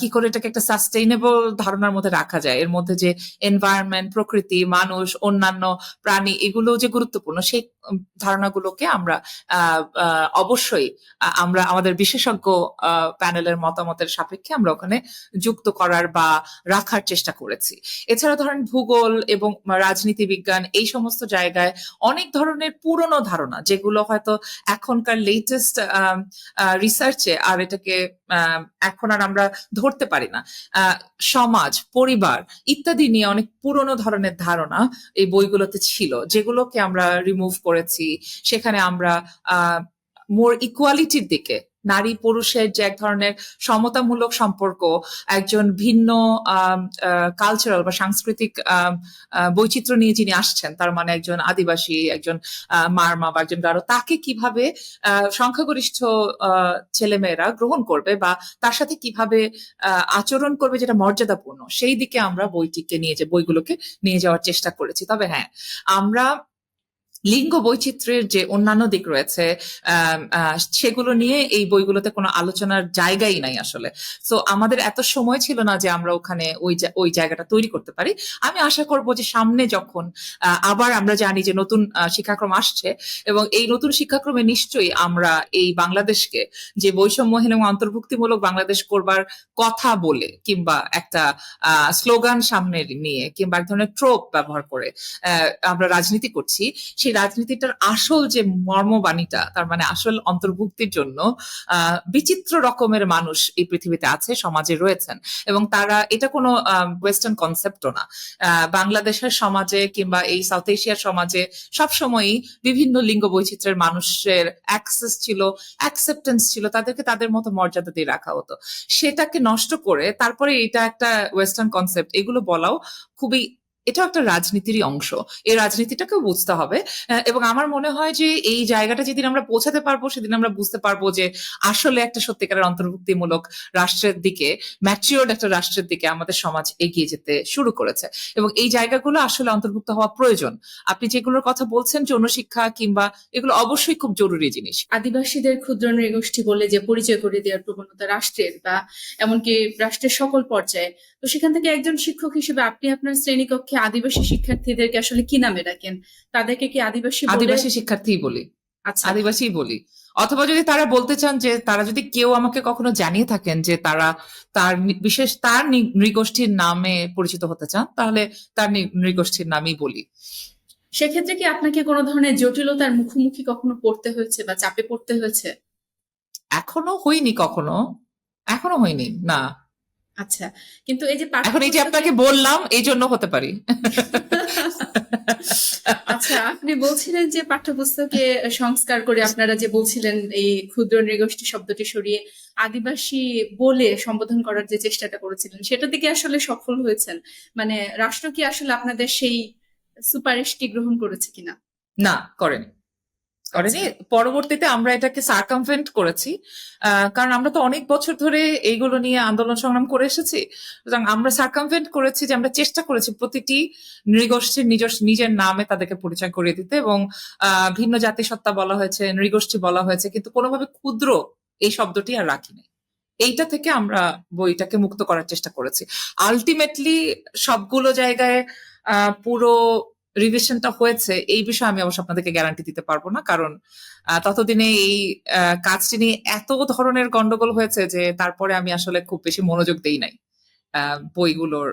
কি করে এটাকে একটা সাস্টেইনেবল ধারণার মধ্যে রাখা যায়, এর মধ্যে যে এনভায়রনমেন্ট, প্রকৃতি, মানুষ, অন্যান্য প্রাণী এগুলো যে গুরুত্বপূর্ণ, সেই ধারণাগুলোকে আমরা অবশ্যই আমরা আমাদের বিশেষজ্ঞ প্যানেলের মতামতের সাপেক্ষে আমরা ওখানে যুক্ত করার বা রাখার চেষ্টা করেছি। এছাড়া ধরেন ভূগোল এবং রাজনীতি বিজ্ঞান, এই সমস্ত জায়গায় অনেক ধরনের পুরনো ধারণা যেগুলো হয়তো এখনকার লেটেস্ট রিসার্চে আর এটাকে এখন আর আমরা ধরতে পারি না। সমাজ, পরিবার ইত্যাদি নিয়ে অনেক পুরনো ধরনের ধারণা এই বইগুলোতে ছিল, যেগুলোকে আমরা রিমুভ করেছি। সেখানে আমরা মোর ইকুয়ালিটির দিকে, নারী পুরুষের যে এক ধরনের সমতামূলক সম্পর্ক, একজন ভিন্ন কালচারাল বা সাংস্কৃতিক বৈচিত্র্য নিয়ে যিনি আসছেন, তার মানে একজন আদিবাসী, একজন মারমা বা একজন গারো, তাকে কিভাবে সংখ্যাগরিষ্ঠ ছেলেমেয়েরা গ্রহণ করবে বা তার সাথে কিভাবে আচরণ করবে যেটা মর্যাদাপূর্ণ, সেই দিকে আমরা বইগুলোকে নিয়ে যাওয়ার চেষ্টা করেছি। তবে হ্যাঁ, আমরা লিঙ্গ বৈচিত্র্যের যে অন্যান্য দিক রয়েছে সেগুলো নিয়ে এই বইগুলোতে কোনো আলোচনার জায়গাই নাই আসলে। সো আমাদের এত সময় ছিল না যে আমরা ওখানে ওই জায়গাটা তৈরি করতে পারি। আমি আশা করব যে সামনে যখন আবার আমরা জানি যে নতুন শিক্ষাক্রম আসছে, এবং এই নতুন শিক্ষাক্রমে নিশ্চয়ই আমরা এই বাংলাদেশকে যে বৈষম্যহীন এবং অন্তর্ভুক্তিমূলক বাংলাদেশ করবার কথা বলে, কিংবা একটা স্লোগান সামনে নিয়ে, কিংবা এক ধরনের ট্রোপ ব্যবহার করে আমরা রাজনীতি করছি, সেই রাজনীতিটার আসল যে মর্মবাণীটা, তার মানে আসল অন্তর্ভুক্তির জন্য বিচিত্র রকমের মানুষ এই পৃথিবীতে আছে, সমাজে রয়েছেন, এবং তারা এটা কোনো ওয়েস্টার্ন কনসেপ্টও না। বাংলাদেশের সমাজে কিংবা এই সাউথ এশিয়ার সমাজে সবসময়ই বিভিন্ন লিঙ্গ বৈচিত্র্যের মানুষের অ্যাক্সেস ছিল, অ্যাকসেপ্টেন্স ছিল, তাদেরকে তাদের মতো মর্যাদা দিয়ে রাখা হতো। সেটাকে নষ্ট করে তারপরে এটা একটা ওয়েস্টার্ন কনসেপ্ট এগুলো বলাও খুবই, এটাও একটা রাজনীতিরই অংশ। এই রাজনীতিটাকেও বুঝতে হবে। এবং আমার মনে হয় যে এই জায়গাটা যেদিন আমরা পৌঁছাতে পারবো, সেদিন আমরা বুঝতে পারবো যে আসলে একটা সত্যিকারের অন্তর্ভুক্তিমূলক রাষ্ট্রের দিকে, ম্যাচিওর্ড একটা রাষ্ট্রের দিকে আমাদের সমাজ এগিয়ে যেতে শুরু করেছে, এবং এই জায়গাগুলো আসলে অন্তর্ভুক্ত হওয়া প্রয়োজন। আপনি যেগুলোর কথা বলছেন, যৌনশিক্ষা কিংবা, এগুলো অবশ্যই খুব জরুরি জিনিস। আদিবাসীদের ক্ষুদ্র নৃগোষ্ঠী বলে যে পরিচয় করে দেওয়ার প্রবণতা রাষ্ট্রের বা এমনকি রাষ্ট্রের সকল পর্যায়ে, তো সেখান থেকে একজন শিক্ষক হিসেবে আপনি আপনার শ্রেণীকক্ষে আদিবাসী শিক্ষার্থীদেরকে আসলে কি নামে ডাকেন? তাদেরকে কি আদিবাসী বলে? আদিবাসী শিক্ষার্থীই বলি, আচ্ছা। আদিবাসীই বলি। অথবা যদি তারা বলতে চান, যে তারা যদি কেউ আমাকে কখনো জানিয়ে থাকেন যে তারা তার নৃগোষ্ঠীর নামে পরিচিত হতে চান, তাহলে তার নৃগোষ্ঠীর নামই বলি। সেক্ষেত্রে কি আপনাকে কোনো ধরনের জটিলতার মুখোমুখি কখনো পড়তে হয়েছে বা চাপে পড়তে হয়েছে? এখনো হয়নি, এখনো হয়নি, না। আচ্ছা, কিন্তু এই যে এখন এই যে পাঠ্যপুস্তকে আপনাকে বললাম, এই জন্য হতে পারি। আচ্ছা, আপনি বলছিলেন যে পাঠ্যপুস্তকে সংস্কার করে আপনারা যে বলছিলেন এই ক্ষুদ্র নৃগোষ্ঠী শব্দটি সরিয়ে আদিবাসী বলে সম্বোধন করার যে চেষ্টাটা করেছিলেন, সেটা দিকে আসলে সফল হয়েছেন? মানে রাষ্ট্র কি আসলে আপনাদের সেই সুপারিশটি গ্রহণ করেছে কিনা? না, করেনি। করেনি। আচ্ছা। পরবর্তীতে আমরা এটাকে সার্কামভেন্ট করেছি, কারণ আমরা তো অনেক বছর ধরে এইগুলো নিয়ে আন্দোলন সংগ্রাম করে এসেছি। সুতরাং আমরা সার্কামভেন্ট করেছি, যে আমরা চেষ্টা করেছি প্রতিটি নৃগোষ্ঠীর নিজের নামে তাদেরকে পরিচয় করিয়ে দিতে, এবং ভিন্ন জাতিসত্তা বলা হয়েছে, নৃগোষ্ঠী বলা হয়েছে, কিন্তু কোনোভাবে ক্ষুদ্র এই শব্দটি আর রাখিনি। এইটা থেকে আমরা বইটাকে মুক্ত করার চেষ্টা করেছি। আলটিমেটলি সবগুলো জায়গায় পুরো রিভিশনটা হয়েছে এই বিষয়ে আমি অবশ্য আপনাদেরকে গ্যারান্টি দিতে পারবো না, কারণ ততদিনে এই কাজটি নিয়ে এত ধরনের গন্ডগোল হয়েছে যে তারপরে আমি আসলে খুব বেশি মনোযোগ দেই নাই বইগুলোর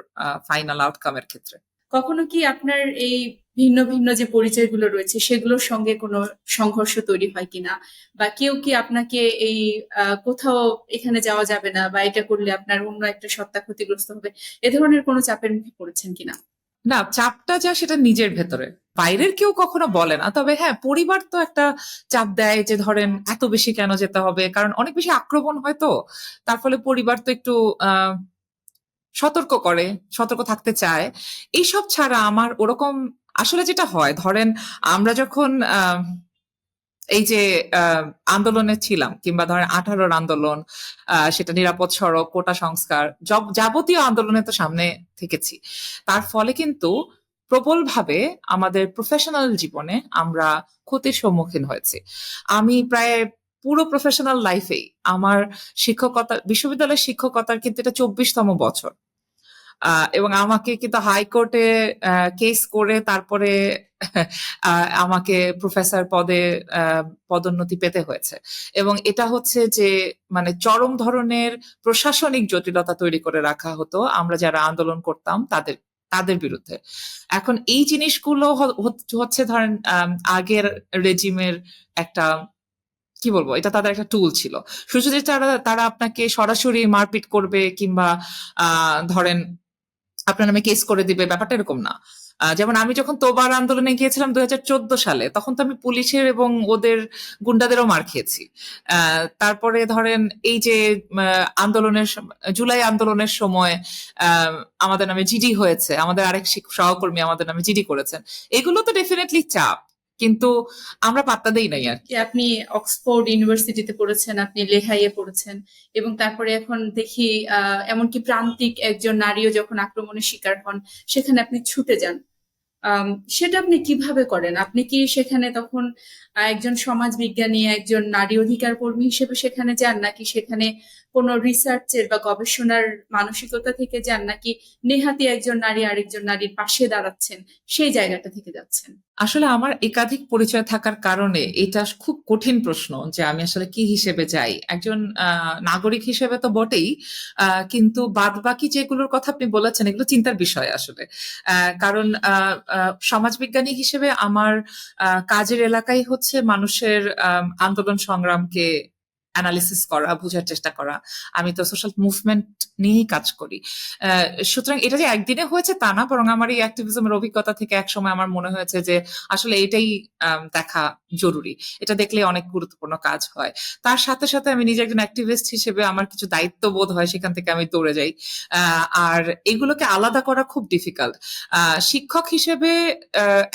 ফাইনাল আউটকামের ক্ষেত্রে। কখনো কি আপনার এই ভিন্ন ভিন্ন যে পরিচয়গুলো রয়েছে সেগুলোর সঙ্গে কোনো সংঘর্ষ তৈরি হয় কিনা, বা কেউ কি আপনাকে এই কোথাও এখানে যাওয়া যাবে না বা এটা করলে আপনার অন্য একটা সত্তা ক্ষতিগ্রস্ত হবে, এ ধরনের কোনো চাপের মুখে পড়েছেন কিনা? না, চাপটা যা সেটা নিজের ভেতরে, বাইরের কেউ কখনো বলে না। তবে হ্যাঁ, পরিবার তো একটা চাপ দেয় যে ধরেন এত বেশি কেন যেতে হবে, কারণ অনেক বেশি আক্রমণ হয় তো। তার ফলে পরিবার তো একটু সতর্ক করে, সতর্ক থাকতে চায়। এইসব ছাড়া আমার ওরকম, আসলে যেটা হয় ধরেন আমরা যখন এই যে আন্দোলনে ছিলাম, কিংবা ধরেন 18 আন্দোলন, সেটা নিরাপদ সড়ক, কোটা সংস্কার, যাবতীয় আন্দোলনে তো সামনে থেকেছি। তার ফলে কিন্তু প্রবলভাবে আমাদের প্রফেশনাল জীবনে আমরা ক্ষতির সম্মুখীন হয়েছি। আমি প্রায় পুরো প্রফেশনাল লাইফেই আমার শিক্ষকতা, বিশ্ববিদ্যালয়ের শিক্ষকতার কিন্তু এটা 24তম বছর। এবং আমাকে কিন্তু হাইকোর্টে কেস করে তারপরে আমাকে প্রফেসর পদে পদোন্নতি পেতে হয়েছে, এবং এটা হচ্ছে যে মানে চরম ধরনের প্রশাসনিক জটিলতা তৈরি করে রাখা হতো আমরা যারা আন্দোলন করতাম তাদের বিরুদ্ধে। এখন এই জিনিসগুলো হচ্ছে ধরেন আগের রেজিমের একটা, কি বলবো, এটা তাদের একটা টুল ছিল। শুধু যে তারা আপনাকে সরাসরি মারপিট করবে, কিংবা ধরেন আপনার নামে কেস করে দিবে, ব্যাপারটা এরকম না। যেমন আমি যখন তোবার আন্দোলনে গিয়েছিলাম 2014 সালে, তখন তো আমি পুলিশের এবং ওদের গুন্ডাদেরও মার খেয়েছি। তারপরে ধরেন এই যে জুলাই আন্দোলনের সময় আমাদের নামে জিডি হয়েছে, আমাদের আরেক সহকর্মী আমাদের নামে জিডি করেছেন। এগুলো তো ডেফিনেটলি চাপ, কিন্তু আমরা পাত্তা দেই নাই আর কি। আপনি অক্সফোর্ড ইউনিভার্সিটিতে পড়েছেন, আপনি লেহাইয়ে পড়েছেন, এবং তারপরে এখন দেখি এমনকি প্রান্তিক একজন নারীও যখন আক্রমণের শিকার হন, সেখানে আপনি ছুটে যান। আম, সেটা আপনি কিভাবে করেন? আপনি কি সেখানে তখন একজন সমাজবিজ্ঞানী, একজন নারী অধিকার কর্মী হিসেবে সেখানে যান, নাকি সেখানে কোনো রিসার্চের বা গবেষণার মানসিকতা থেকে যান, নাকি নেহাতি একজন নারী আরেকজন নারীর পাশে দাঁড়াচ্ছেন সেই জায়গাটা থেকে যাচ্ছেন? আসলে আমার একাধিক পরিচয় থাকার কারণে এটা খুব কঠিন প্রশ্ন যে আমি আসলে কি হিসেবে যাই। একজন নাগরিক হিসেবে তো বটেই, কিন্তু বাদবাকি যেগুলোর কথা আপনি বলেছেন এগুলো চিন্তার বিষয় আসলে। কারণ সমাজবিজ্ঞানী হিসেবে আমার কাজের এলাকাই হচ্ছে মানুষের আন্দোলন সংগ্রামকে অ্যানালিসিস করা, বোঝার চেষ্টা করা। আমি তো সোশ্যাল মুভমেন্ট নিয়েই কাজ করি। সুতরাং এটা যে একদিনে হয়েছে তা না, বরং আমার এই অ্যাক্টিভিজমের অভিজ্ঞতা থেকে একসময় আমার মনে হয়েছে যে আসলে এটাই দেখা জরুরি। এটা দেখলে অনেক গুরুত্বপূর্ণ কাজ হয়। তার সাথে সাথে আমি নিজে একজন অ্যাক্টিভিস্ট হিসেবে আমার কিছু দায়িত্ববোধ হয়, সেখান থেকে আমি দৌড়ে যাই। আর এগুলোকে আলাদা করা খুব ডিফিকাল্ট। শিক্ষক হিসেবে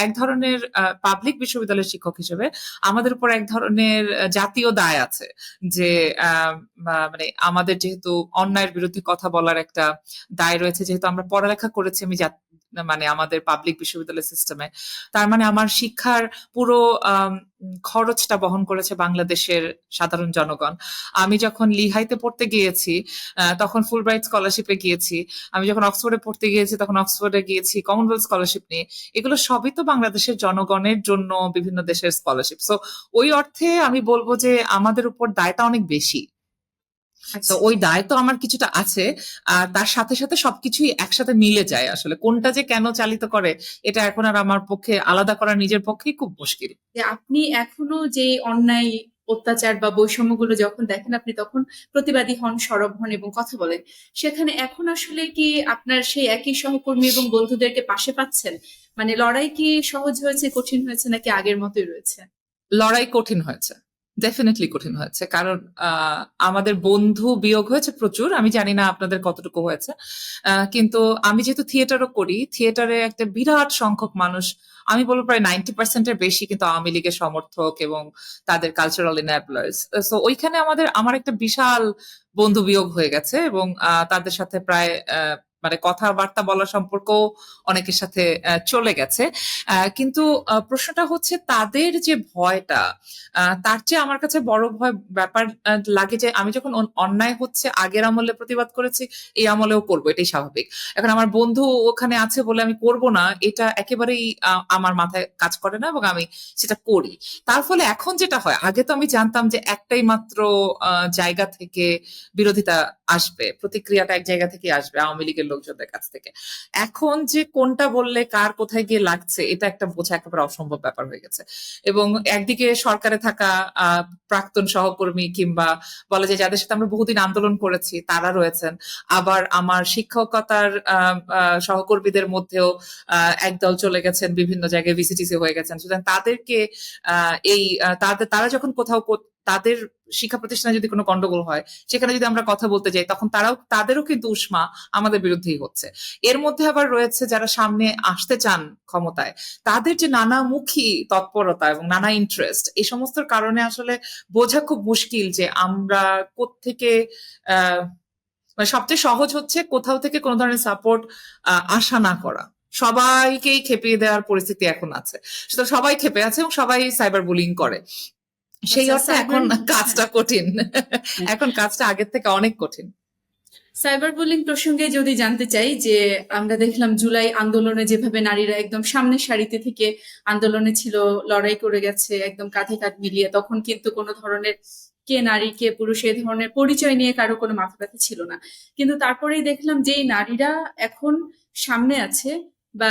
এক ধরনের পাবলিক বিশ্ববিদ্যালয়ের শিক্ষক হিসেবে আমাদের উপর এক ধরনের জাতীয় দায় আছে যে মানে আমাদের যেহেতু অন্যায়ের বিরুদ্ধে কথা বলার একটা দায় রয়েছে, যেহেতু আমরা পড়ালেখা করেছি আমি মানে আমাদের পাবলিক বিশ্ববিদ্যালয় সিস্টেমে, তার মানে আমার শিক্ষার পুরো খরচটা বহন করেছে বাংলাদেশের সাধারণ জনগণ। আমি যখন লিহাইতে পড়তে গিয়েছি তখন ফুল ব্রাইট স্কলারশিপে গিয়েছি। আমি যখন অক্সফোর্ডে পড়তে গিয়েছি তখন অক্সফোর্ডে গিয়েছি কমনওয়েলথ স্কলারশিপ নিয়ে। এগুলো সবই তো বাংলাদেশের জনগণের জন্য বিভিন্ন দেশের স্কলারশিপ। সো ওই অর্থে আমি বলবো যে আমাদের উপর দায়টা অনেক বেশি। তো আচ্ছা। ওই দায় তো আমার কিছুটা আছে। আর তার সাথে সাথে সবকিছুই একসাথে মিলে যায় আসলে। কোনটা যে কেন চালিত করে এটা এখন আর আমার পক্ষে আলাদা করা নিজের পক্ষেই খুব মুশকিল। যে আপনি এখনো যে অন্যায়, অত্যাচার বা বৈষম্যগুলো যখন দেখেন, আপনি তখন প্রতিবাদী হন, সরব হন এবং কথা বলেন। সেখানে এখন আসলে কি আপনার সেই একই সহকর্মী এবং বন্ধুদেরকে পাশে পাচ্ছেন? মানে লড়াই কি সহজ হয়েছে, কঠিন হয়েছে, নাকি আগের মতোই রয়েছে? লড়াই কঠিন হয়েছে, ডেফিনেটলি কঠিন হয়েছে। কারণ আমাদের বন্ধু বিয়োগ হয়েছে প্রচুর। আমি জানি না আপনাদের কতটুকু হয়েছে। কিন্তু আমি যেহেতু থিয়েটারও করি, থিয়েটারে একটা বিরাট সংখ্যক মানুষ, আমি বলবো প্রায় 90% বেশি কিন্তু আওয়ামী লীগের সমর্থক এবং তাদের কালচারাল এনাবলার্স। সো ওইখানে আমার একটা বিশাল বন্ধু বিয়োগ হয়ে গেছে এবং তাদের সাথে প্রায় মানে কথাবার্তা বলার সম্পর্ক অনেকের সাথে চলে গেছে। কিন্তু প্রশ্নটা হচ্ছে তাদের যে ভয়টা, তার চেয়ে আমার কাছে বড় ভয় ব্যাপার লাগে যে আমি যখন অন্যায় হচ্ছে আগের আমলে প্রতিবাদ করেছি, এই আমলেও করবো, এটাই স্বাভাবিক। এখন আমার বন্ধু ওখানে আছে বলে আমি করব না, এটা একেবারেই আমার মাথায় কাজ করে না এবং আমি সেটা করি। তার ফলে এখন যেটা হয়, আগে তো আমি জানতাম যে একটাই মাত্র জায়গা থেকে বিরোধিতা আসবে, প্রতিক্রিয়াটা এক জায়গা থেকে আসবে, আওয়ামী লীগের লোকজনদের কাছ থেকে। এখন যে কোনটা বললে কার কোথায় গিয়ে লাগছে এটা একটা বোঝা একেবারে অসম্ভব ব্যাপার হয়ে গেছে। এবং একদিকে সরকারে থাকা প্রাক্তন সহকর্মী কিংবা বলা যায় যাদের সাথে আমরা বহুদিন আন্দোলন করেছি তারা রয়েছেন, আবার আমার শিক্ষকতার সহকর্মীদের মধ্যেও একদল চলে গেছেন, বিভিন্ন জায়গায় ভিসিটিসি হয়ে গেছেন। সুতরাং তাদেরকে তারা যখন কোথাও তাদের শিক্ষা প্রতিষ্ঠানে যদি কোনো গন্ডগোল হয়, সেখানে যদি আমরা কথা বলতে যাই, তখন তাদেরও কিন্তু উষ্মা আমাদের বিরুদ্ধেই হচ্ছে। এর মধ্যে আবার রয়েছে যারা সামনে আসতে চান ক্ষমতায়, তাদের যে নানামুখী তৎপরতা এবং নানা ইন্টারেস্ট, এই সমস্ত কারণে আসলে বোঝা খুব মুশকিল যে আমরা কোত্থেকে আহ মানে সবচেয়ে সহজ হচ্ছে কোথাও থেকে কোনো ধরনের সাপোর্ট আশা না করা। সবাইকেই খেপিয়ে দেওয়ার পরিস্থিতি এখন আছে। সুতরাং সবাই খেপে আছে এবং সবাই সাইবার বুলিং করে। সেই আচ্ছা, অর্থে সাইবার, এখন হ্যাঁ, কাজটা কঠিন। হ্যাঁ। এখন কাজটা আগের থেকে অনেক কঠিন। সাইবার বুলিং প্রসঙ্গে যদি জানতে চাই, যে আমরা দেখলাম জুলাই আন্দোলনে যেভাবে নারীরা একদম সামনের সারিতে থেকে আন্দোলনে ছিল, লড়াই করে গেছে একদম কাঁধে কাঁধ মিলিয়ে, তখন কিন্তু কোনো ধরনের কে নারী কে পুরুষ এই ধরনের পরিচয় নিয়ে কারো কোনো মাথা ব্যথা ছিল না। কিন্তু তারপরেই দেখলাম যে এই নারীরা এখন সামনে আছে, বা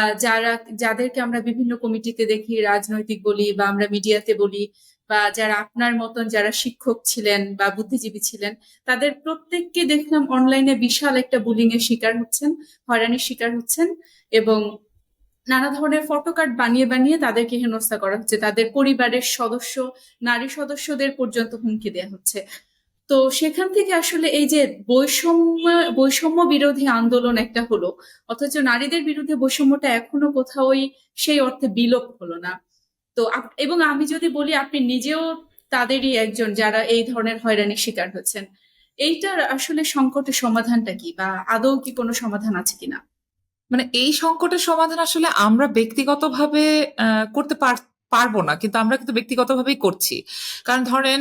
যাদেরকে আমরা বিভিন্ন কমিটিতে দেখি, রাজনৈতিক বলি বা আমরা মিডিয়াতে বলি, বা যারা আপনার মতন যারা শিক্ষক ছিলেন বা বুদ্ধিজীবী ছিলেন, তাদের প্রত্যেককে দেখলাম অনলাইনে বিশাল একটা বুলিং এর শিকার হচ্ছেন, হয়রানির শিকার হচ্ছেন, এবং নানা ধরনের ফটোকার্ড বানিয়ে বানিয়ে তাদেরকে হেনস্থা করা হচ্ছে, তাদের পরিবারের সদস্য, নারী সদস্যদের পর্যন্ত হুমকি দেওয়া হচ্ছে। তো সেখান থেকে আসলে এই যে বৈষম্য বৈষম্য বিরোধী আন্দোলন একটা হলো, অথচ নারীদের বিরুদ্ধে বৈষম্যটা এখনো কোথাওই সেই অর্থে বিলোপ হলো না। তো এবং আমি যদি বলি, আপনি নিজেও তাদেরই একজন যারা এই ধরনের হয়রানির শিকার হচ্ছেন। এইটার আসলে সংকটের সমাধানটা কি, বা আদৌ কি কোনো সমাধান আছে কিনা? মানে এই সংকটের সমাধান আসলে আমরা ব্যক্তিগতভাবে করতে পারবো না, কিন্তু আমরা কিন্তু ব্যক্তিগতভাবেই করছি। কারণ ধরেন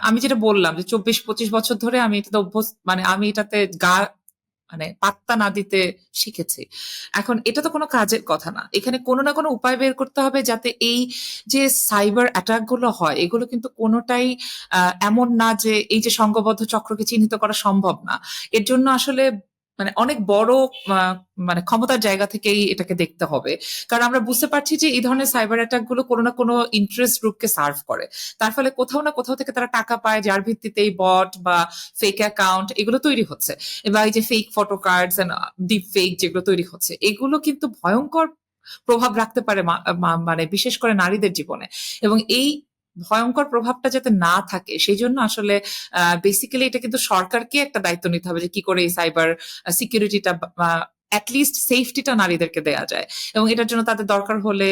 আমি যেটা বললাম যে 24-25 বছর ধরে আমি এটাতে অভ্যস্ত, মানে আমি এটাতে মানে পাত্তা না দিতে শিখেছি। এখন এটা তো কোনো কাজের কথা না, এখানে কোনো না কোনো উপায় বের করতে হবে যাতে এই যে সাইবার অ্যাটাক গুলো হয় এগুলো কিন্তু কোনোটাই এমন না যে এই যে সংঘবদ্ধ চক্রকে চিহ্নিত করা সম্ভব না। এর জন্য আসলে মানে অনেক বড় আহ, মানে ক্ষমতার জায়গা থেকেই এটাকে দেখতে হবে। কারণ আমরা বুঝতে পারছি যে এই ধরনের সাইবার অ্যাটাক গুলো কোনো না কোনো ইন্টারেস্ট গ্রুপকে সার্ভ করে। তার ফলে কোথাও না কোথাও থেকে তারা টাকা পায়, যার ভিত্তিতে এই বট বা ফেক অ্যাকাউন্ট এগুলো তৈরি হচ্ছে। এবার এই যে fake photo cards and deep fake যেগুলো তৈরি হচ্ছে, এগুলো কিন্তু ভয়ঙ্কর প্রভাব রাখতে পারে মানে বিশেষ করে নারীদের জীবনে। এবং এই ভয়ঙ্কর প্রভাবটা যাতে না থাকে সেই জন্য আসলে বেসিক্যালি এটা কিন্তু সরকারকে একটা দায়িত্ব নিতে হবে যে কি করে এই সাইবার সিকিউরিটিটা অ্যাটলিস্ট সেফটিটা নারীদেরকে দেয়া যায়। এবং এটার জন্য তাদের দরকার হলে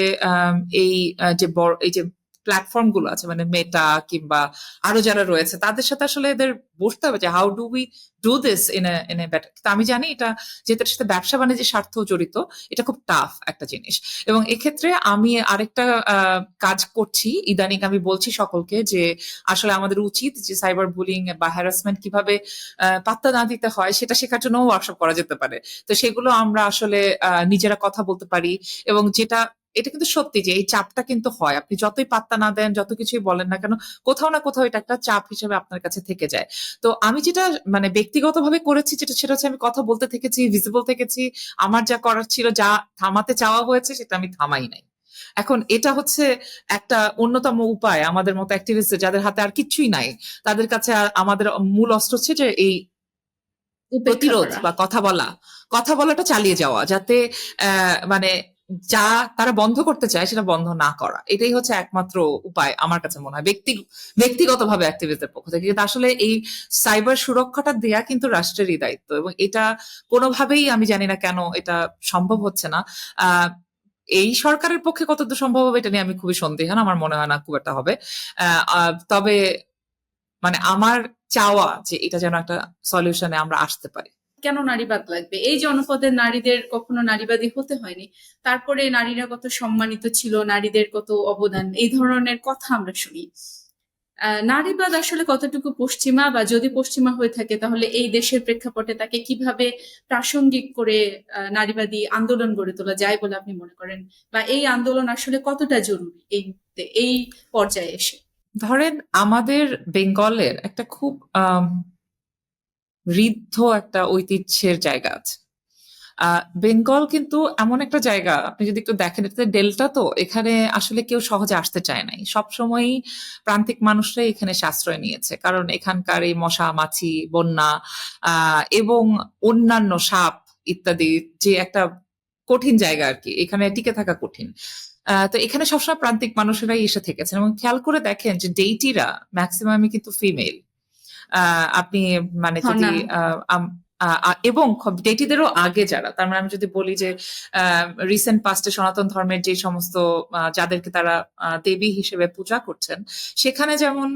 এই যে বড় এই যে প্ল্যাটফর্ম গুলো আছে, মানে মেটা কিংবা আরো যারা রয়েছে তাদের সাথে আসলে এদের বসতে হবে যে how do we do this in a better. কিন্তু আমি জানি এটা যেহেতু এটার সাথে ব্যবসা বাণিজ্যের স্বার্থ জড়িত, এটা খুব টাফ একটা জিনিস। এবং এক্ষেত্রে আমি আরেকটা কাজ করছি ইদানিং, আমি বলছি সকলকে যে আসলে আমাদের উচিত যে সাইবার বুলিং বা হ্যারাসমেন্ট কিভাবে পাত্তা না দিতে হয় সেটা শেখার জন্য ওয়ার্কশপ করা যেতে পারে। তো সেগুলো আমরা আসলে নিজেরা কথা বলতে পারি। এবং যেটা এটা কিন্তু সত্যি যে এই চাপটা কিন্তু হয়, আপনি যতই পাত্তা না দেন যত কিছুই বলেন না কেন, কোথাও না কোথাও এটা একটা চাপ হিসেবে আপনার কাছে থেকে যায়। তো আমি যেটা মানে ব্যক্তিগতভাবে করেছি সেটা হচ্ছে আমি কথা বলতে থেকেছি, ভিজিবল থেকেছি। আমার যা করার ছিল, যা থামাতে চাওয়া হয়েছে সেটা আমি থামাই নাই। এখন এটা হচ্ছে একটা অন্যতম উপায় আমাদের মতো অ্যাক্টিভিস্ট যাদের হাতে আর কিচ্ছুই নাই, তাদের কাছে আমাদের মূল অস্ত্র হচ্ছে যে এই উপেক্ষা প্রতিরোধ করা। বা কথা বলাটা চালিয়ে যাওয়া, যাতে মানে যা তারা বন্ধ করতে চায় সেটা বন্ধ না করা। এটাই হচ্ছে একমাত্র উপায় আমার কাছে মনে হয় ব্যক্তিগতভাবে অ্যাক্টিভিস্টদের পক্ষ থেকে। কিন্তু আসলে এই সাইবার সুরক্ষাটা দেয়া কিন্তু রাষ্ট্রেরই দায়িত্ব, এবং এটা কোনোভাবেই আমি জানি না কেন এটা সম্ভব হচ্ছে না। আহ এই সরকারের পক্ষে কতদূর সম্ভব হবে এটা নিয়ে আমি খুবই সন্দিহান, আমার মনে হয় না খুব একটা হবে। তবে মানে আমার চাওয়া যে এটা যেন একটা সলিউশনে আমরা আসতে পারি। কেন নারীবাদ লাগবে? এই জনপদের নারীদের কখনো নারীবাদী হতে হয়নি। তারপরে নারীরা কত সম্মানিত ছিল, নারীদের কত অবদান, এই ধরনের কথা আমরা শুনি। নারীবাদ আসলে কতটুকু পশ্চিমা, বা যদি পশ্চিমা হয়ে থাকে তাহলে এই দেশের প্রেক্ষাপটে তাকে কিভাবে প্রাসঙ্গিক করে নারীবাদী আন্দোলন গড়ে তোলা যায় বলে আপনি মনে করেন? বা এই আন্দোলন আসলে কতটা জরুরি এই মুহূর্তে, এই পর্যায়ে এসে? ধরেন আমাদের বেঙ্গলের একটা খুব ঋদ্ধ একটা ঐতিহ্যের জায়গা আছে। বেঙ্গল কিন্তু এমন একটা জায়গা, আপনি যদি একটু দেখেন, এটা ডেল্টা, তো এখানে আসলে কেউ সহজে আসতে চায় নাই, সবসময়ই প্রান্তিক মানুষরাই এখানে আশ্রয় নিয়েছে। কারণ এখানকার এই মশা মাছি, বন্যা এবং অন্যান্য সাপ ইত্যাদি, যে একটা কঠিন জায়গা আর কি, এখানে টিকে থাকা কঠিন। তো এখানে সবসময় প্রান্তিক মানুষেরাই এসে থেকেছেন। এবং খেয়াল করে দেখেন যে ডেইটিরা ম্যাক্সিমামই কিন্তু ফিমেল। আপনি মানে যদি না। এবং ডেটিদেরও আগে যারা, তার মানে আমি যদি বলি যে রিসেন্ট পাস্টে সনাতন ধর্মের যে সমস্ত যাদেরকে তারা দেবী হিসেবে পূজা করছেন, সেখানে যেমন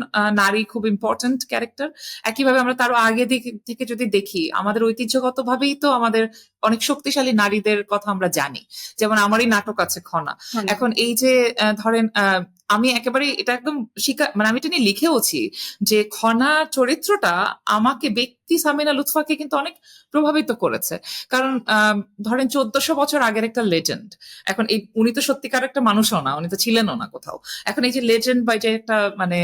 নারী খুব ইম্পর্টেন্ট ক্যারেক্টার, একইভাবে আমরা তারও আগে থেকে যদি দেখি, আমাদের ঐতিহ্যগতভাবেই তো আমাদের অনেক শক্তিশালী নারীদের কথা আমরা জানি। যেমন আমারই নাটক আছে খনা। না। এখন এই যে ধরেন আমি একেবারে এটা একদম মানে আমি এটা নিয়ে লিখেওছি যে খনা চরিত্রটা আমাকে, ব্যক্তি সামিনা লুৎফাকে কিন্তু অনেক প্রভাবিত করেছে। কারণ ধরেন 1400 বছর আগের একটা লেজেন্ড। এখন এই উনি তো সত্যিকার একটা মানুষও না, উনি তো ছিলেনও না কোথাও। এখন এই যে লেজেন্ড বা যে একটা মানে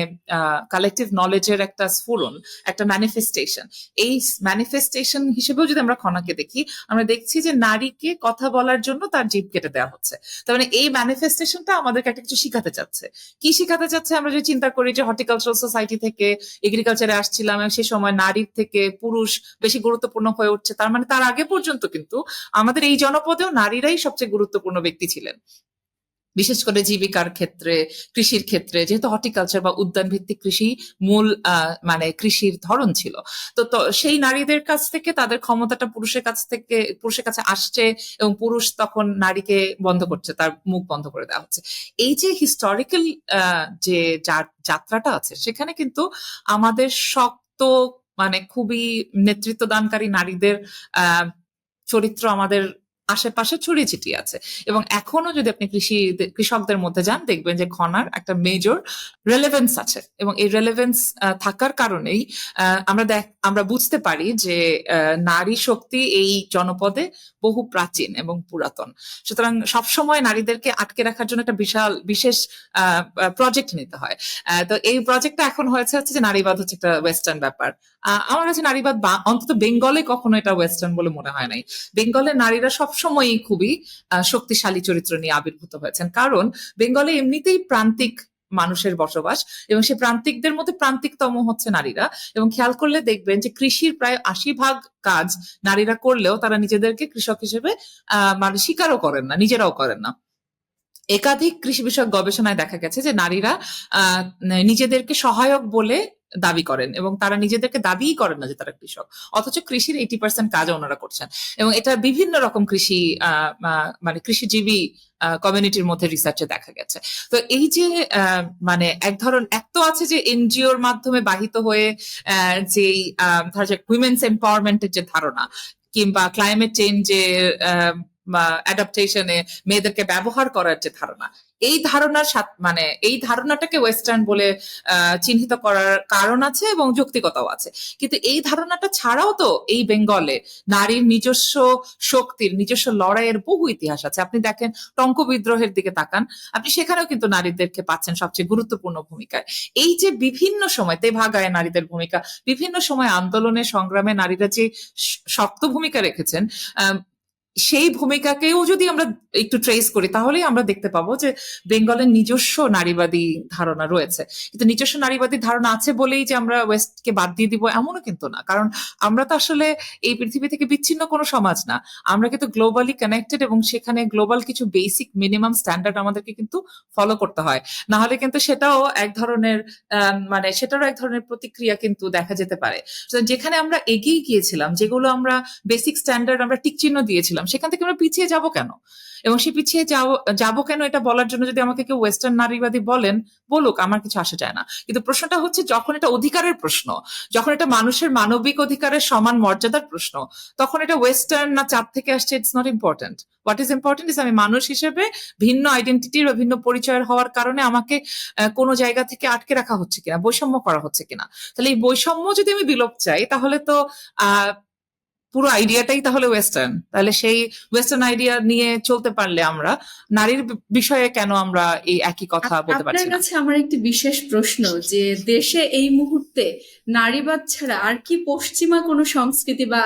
কালেকটিভ নলেজের একটা স্ফুরণ, একটা ম্যানিফেস্টেশন, এই ম্যানিফেস্টেশন হিসেবেও যদি আমরা খনাকে দেখি, আমরা দেখছি যে নারীকে কথা বলার জন্য তার জিভ কেটে দেওয়া হচ্ছে। তার মানে এই ম্যানিফেস্টেশনটা আমাদেরকে একটা কিছু শিখাতে চাচ্ছে। কি শিখাতে চাচ্ছে? আমরা যদি চিন্তা করি যে হর্টিকালচারাল সোসাইটি থেকে এগ্রিকালচারে আসছিলাম, সে সময় নারীর থেকে পুরুষ বেশি গুরুত্বপূর্ণ হয়ে উঠছে, তার মানে তার আগে পর্যন্ত কিন্তু আমাদের এই জনপদেও নারীরাই সবচেয়ে গুরুত্বপূর্ণ ব্যক্তি ছিলেন, বিশেষ করে জীবিকার ক্ষেত্রে, কৃষির ক্ষেত্রে, যেহেতু হর্টিকালচার বা উদ্যান ভিত্তিক কৃষি মূল মানে কৃষির ধরন ছিল। তো সেই নারীদের কাছ থেকে তাদের ক্ষমতাটা পুরুষের কাছে আসছে, এবং পুরুষ তখন নারীকে বন্ধ করছে, তার মুখ বন্ধ করে দেওয়া হচ্ছে। এই যে হিস্টোরিক্যাল যে যাত্রাটা আছে, সেখানে কিন্তু আমাদের শক্ত মানে খুবই নেতৃত্ব দানকারী নারীদের আহ চরিত্র আমাদের আশেপাশে ছড়িয়ে ছিটিয়ে আছে। এবং এখনো যদি আপনি কৃষকদের মধ্যে যান, দেখবেন যে ঘনার একটা মেজর রেলেভেন্স আছে, এবং এই রেলেভেন্স থাকার কারণেই আমরা বুঝতে পারি যে নারী শক্তি এই জনপদে বহু প্রাচীন এবং পুরাতন। সুতরাং সবসময় নারীদেরকে আটকে রাখার জন্য একটা বিশেষ প্রজেক্ট নিতে হয়। তো এই প্রজেক্টটা এখন হয়েছে হচ্ছে যে নারীবাদ হচ্ছে একটা ওয়েস্টার্ন ব্যাপার। আমার কাছে নারীবাদ অন্তত বেঙ্গলে কখনো এটা ওয়েস্টার্ন বলে মনে হয় নাই। বেঙ্গলের নারীরা সবসময়ই খুবই শক্তিশালী চরিত্র নিয়ে আবির্ভূত হয়েছেন, কারণ বেঙ্গলে এমনিতেই প্রান্তিক মানুষের বসবাস, এবং সেই প্রান্তিকদের মধ্যে প্রান্তিকতম হচ্ছে নারীরা। এবং খেয়াল করলে দেখবেন যে কৃষির প্রায় ৮০% কাজ নারীরা করলেও তারা নিজেদেরকে কৃষক হিসেবে মানে স্বীকারও করেন না, নিজেরাও করেন না। একাধিক কৃষি বিষয়ক গবেষণায় দেখা গেছে যে নারীরা নিজেদেরকে সহায়ক বলে দাবি করেন, এবং তারা নিজেদেরকে দাবিই করেন না যে তারা কৃষক, অথচ কৃষির 80% কাজ ওনারা করছেন। এবং এটা বিভিন্ন রকম মানে কৃষিজীবী কমিউনিটির মধ্যে রিসার্চে দেখা গেছে। তো এই যে মানে এক তো আছে যে এনজিওর মাধ্যমে বাহিত হয়ে যেই ধরা যাক উইমেন্স এম্পাওয়ারমেন্টের যে ধারণা, কিংবা ক্লাইমেট চেঞ্জের অ্যাডাপ্টেশনে মেয়েদেরকে ব্যবহার করার যে ধারণা, এই ধারণার সাথে মানে এই ধারণাটাকে ওয়েস্টার্ন বলে চিহ্নিত করার কারণ আছে এবং যৌক্তিকতাও আছে। কিন্তু এই ধারণাটা ছাড়াও তো এই বেঙ্গলে নারীর নিজস্ব শক্তির, নিজস্ব লড়াইয়ের বহু ইতিহাস আছে। আপনি দেখেন টঙ্ক বিদ্রোহের দিকে তাকান, আপনি সেখানেও কিন্তু নারীদেরকে পাচ্ছেন সবচেয়ে গুরুত্বপূর্ণ ভূমিকায়। এই যে বিভিন্ন সময় তেভাগায় নারীদের ভূমিকা, বিভিন্ন সময় আন্দোলনে সংগ্রামে নারীরা যে শক্ত ভূমিকা রেখেছেন, সেই ভূমিকাকেও যদি আমরা একটু ট্রেস করি, তাহলেই আমরা দেখতে পাবো যে বেঙ্গলের নিজস্ব নারীবাদী ধারণা রয়েছে। কিন্তু নিজস্ব নারীবাদী ধারণা আছে বলেই যে আমরা ওয়েস্টকে বাদ দিয়ে দিব এমনও কিন্তু না, কারণ আমরা তো আসলে এই পৃথিবী থেকে বিচ্ছিন্ন কোনো সমাজ না। আমরা কিন্তু গ্লোবালি কানেক্টেড, এবং সেখানে গ্লোবাল কিছু বেসিক মিনিমাম স্ট্যান্ডার্ড আমাদেরকে কিন্তু ফলো করতে হয়, না হলে কিন্তু সেটারও এক ধরনের প্রতিক্রিয়া কিন্তু দেখা যেতে পারে। যেখানে আমরা এগিয়ে গিয়েছিলাম, যেগুলো আমরা বেসিক স্ট্যান্ডার্ড আমরা টিক চিহ্ন দিয়েছিলাম, সেখান থেকে আমরা পিছিয়ে যাব কেন? এবং সেই পিছিয়ে যাবো কেন এটা বলার জন্য যদি আমাকে কেউ ওয়েস্টার্ন নারীবাদী বলুক, আমার কিছু আসে যায় না। কিন্তু প্রশ্নটা হচ্ছে, যখন এটা অধিকারের প্রশ্ন, যখন এটা মানুষের মানবিক অধিকারের সমান মর্যাদার প্রশ্ন, তখন এটা ওয়েস্টার্ন না চাপ থেকে আসছে, it's not important. What is important is আমি মানুষ হিসেবে ভিন্ন আইডেন্টিটির বা ভিন্ন পরিচয়ের হওয়ার কারণে আমাকে কোনো জায়গা থেকে আটকে রাখা হচ্ছে কিনা, বৈষম্য করা হচ্ছে কিনা। তাহলে এই বৈষম্য যদি আমি বিলোপ চাই, তাহলে তো পুরো আইডিয়াটাই তাহলে ওয়েস্টার্ন। তাহলে সেই ওয়েস্টার্ন আইডিয়া নিয়ে চলতে পারলে আমরা নারীর বিষয়ে কেন আমরা এই একই কথা বলতে পারছি আপনার না? কাছে আমার একটি বিশেষ প্রশ্ন, যে দেশে এই মুহূর্তে নারীবাদ ছাড়া আর কি পশ্চিমা কোনো সংস্কৃতি বা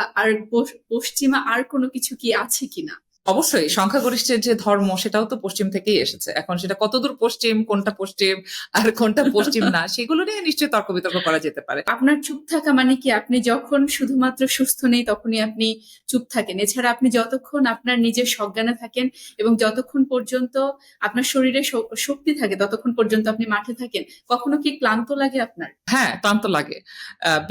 পশ্চিমা আর কোনো কিছু কি আছে কিনা? অবশ্যই সংখ্যাগরিষ্ঠের যে ধর্ম, সেটাও তো পশ্চিম থেকেই এসেছে। এখন সেটা কতদূর পশ্চিম, কোনটা পশ্চিম আর কোনটা পশ্চিম না, সেগুলো নিয়ে নিশ্চয়ই তর্ক বিতর্ক করা যেতে পারে। আপনার চুপ থাকা মানে কি আপনি যখন শুধুমাত্র সুস্থ নেই তখনই আপনি চুপ থাকেন? এছাড়া আপনি যতক্ষণ আপনার নিজের সজ্ঞানে থাকেন এবং যতক্ষণ পর্যন্ত আপনার শরীরে শক্তি থাকে, ততক্ষণ পর্যন্ত আপনি মাঠে থাকেন, কখনো কি ক্লান্ত লাগে আপনার? হ্যাঁ, ক্লান্ত লাগে।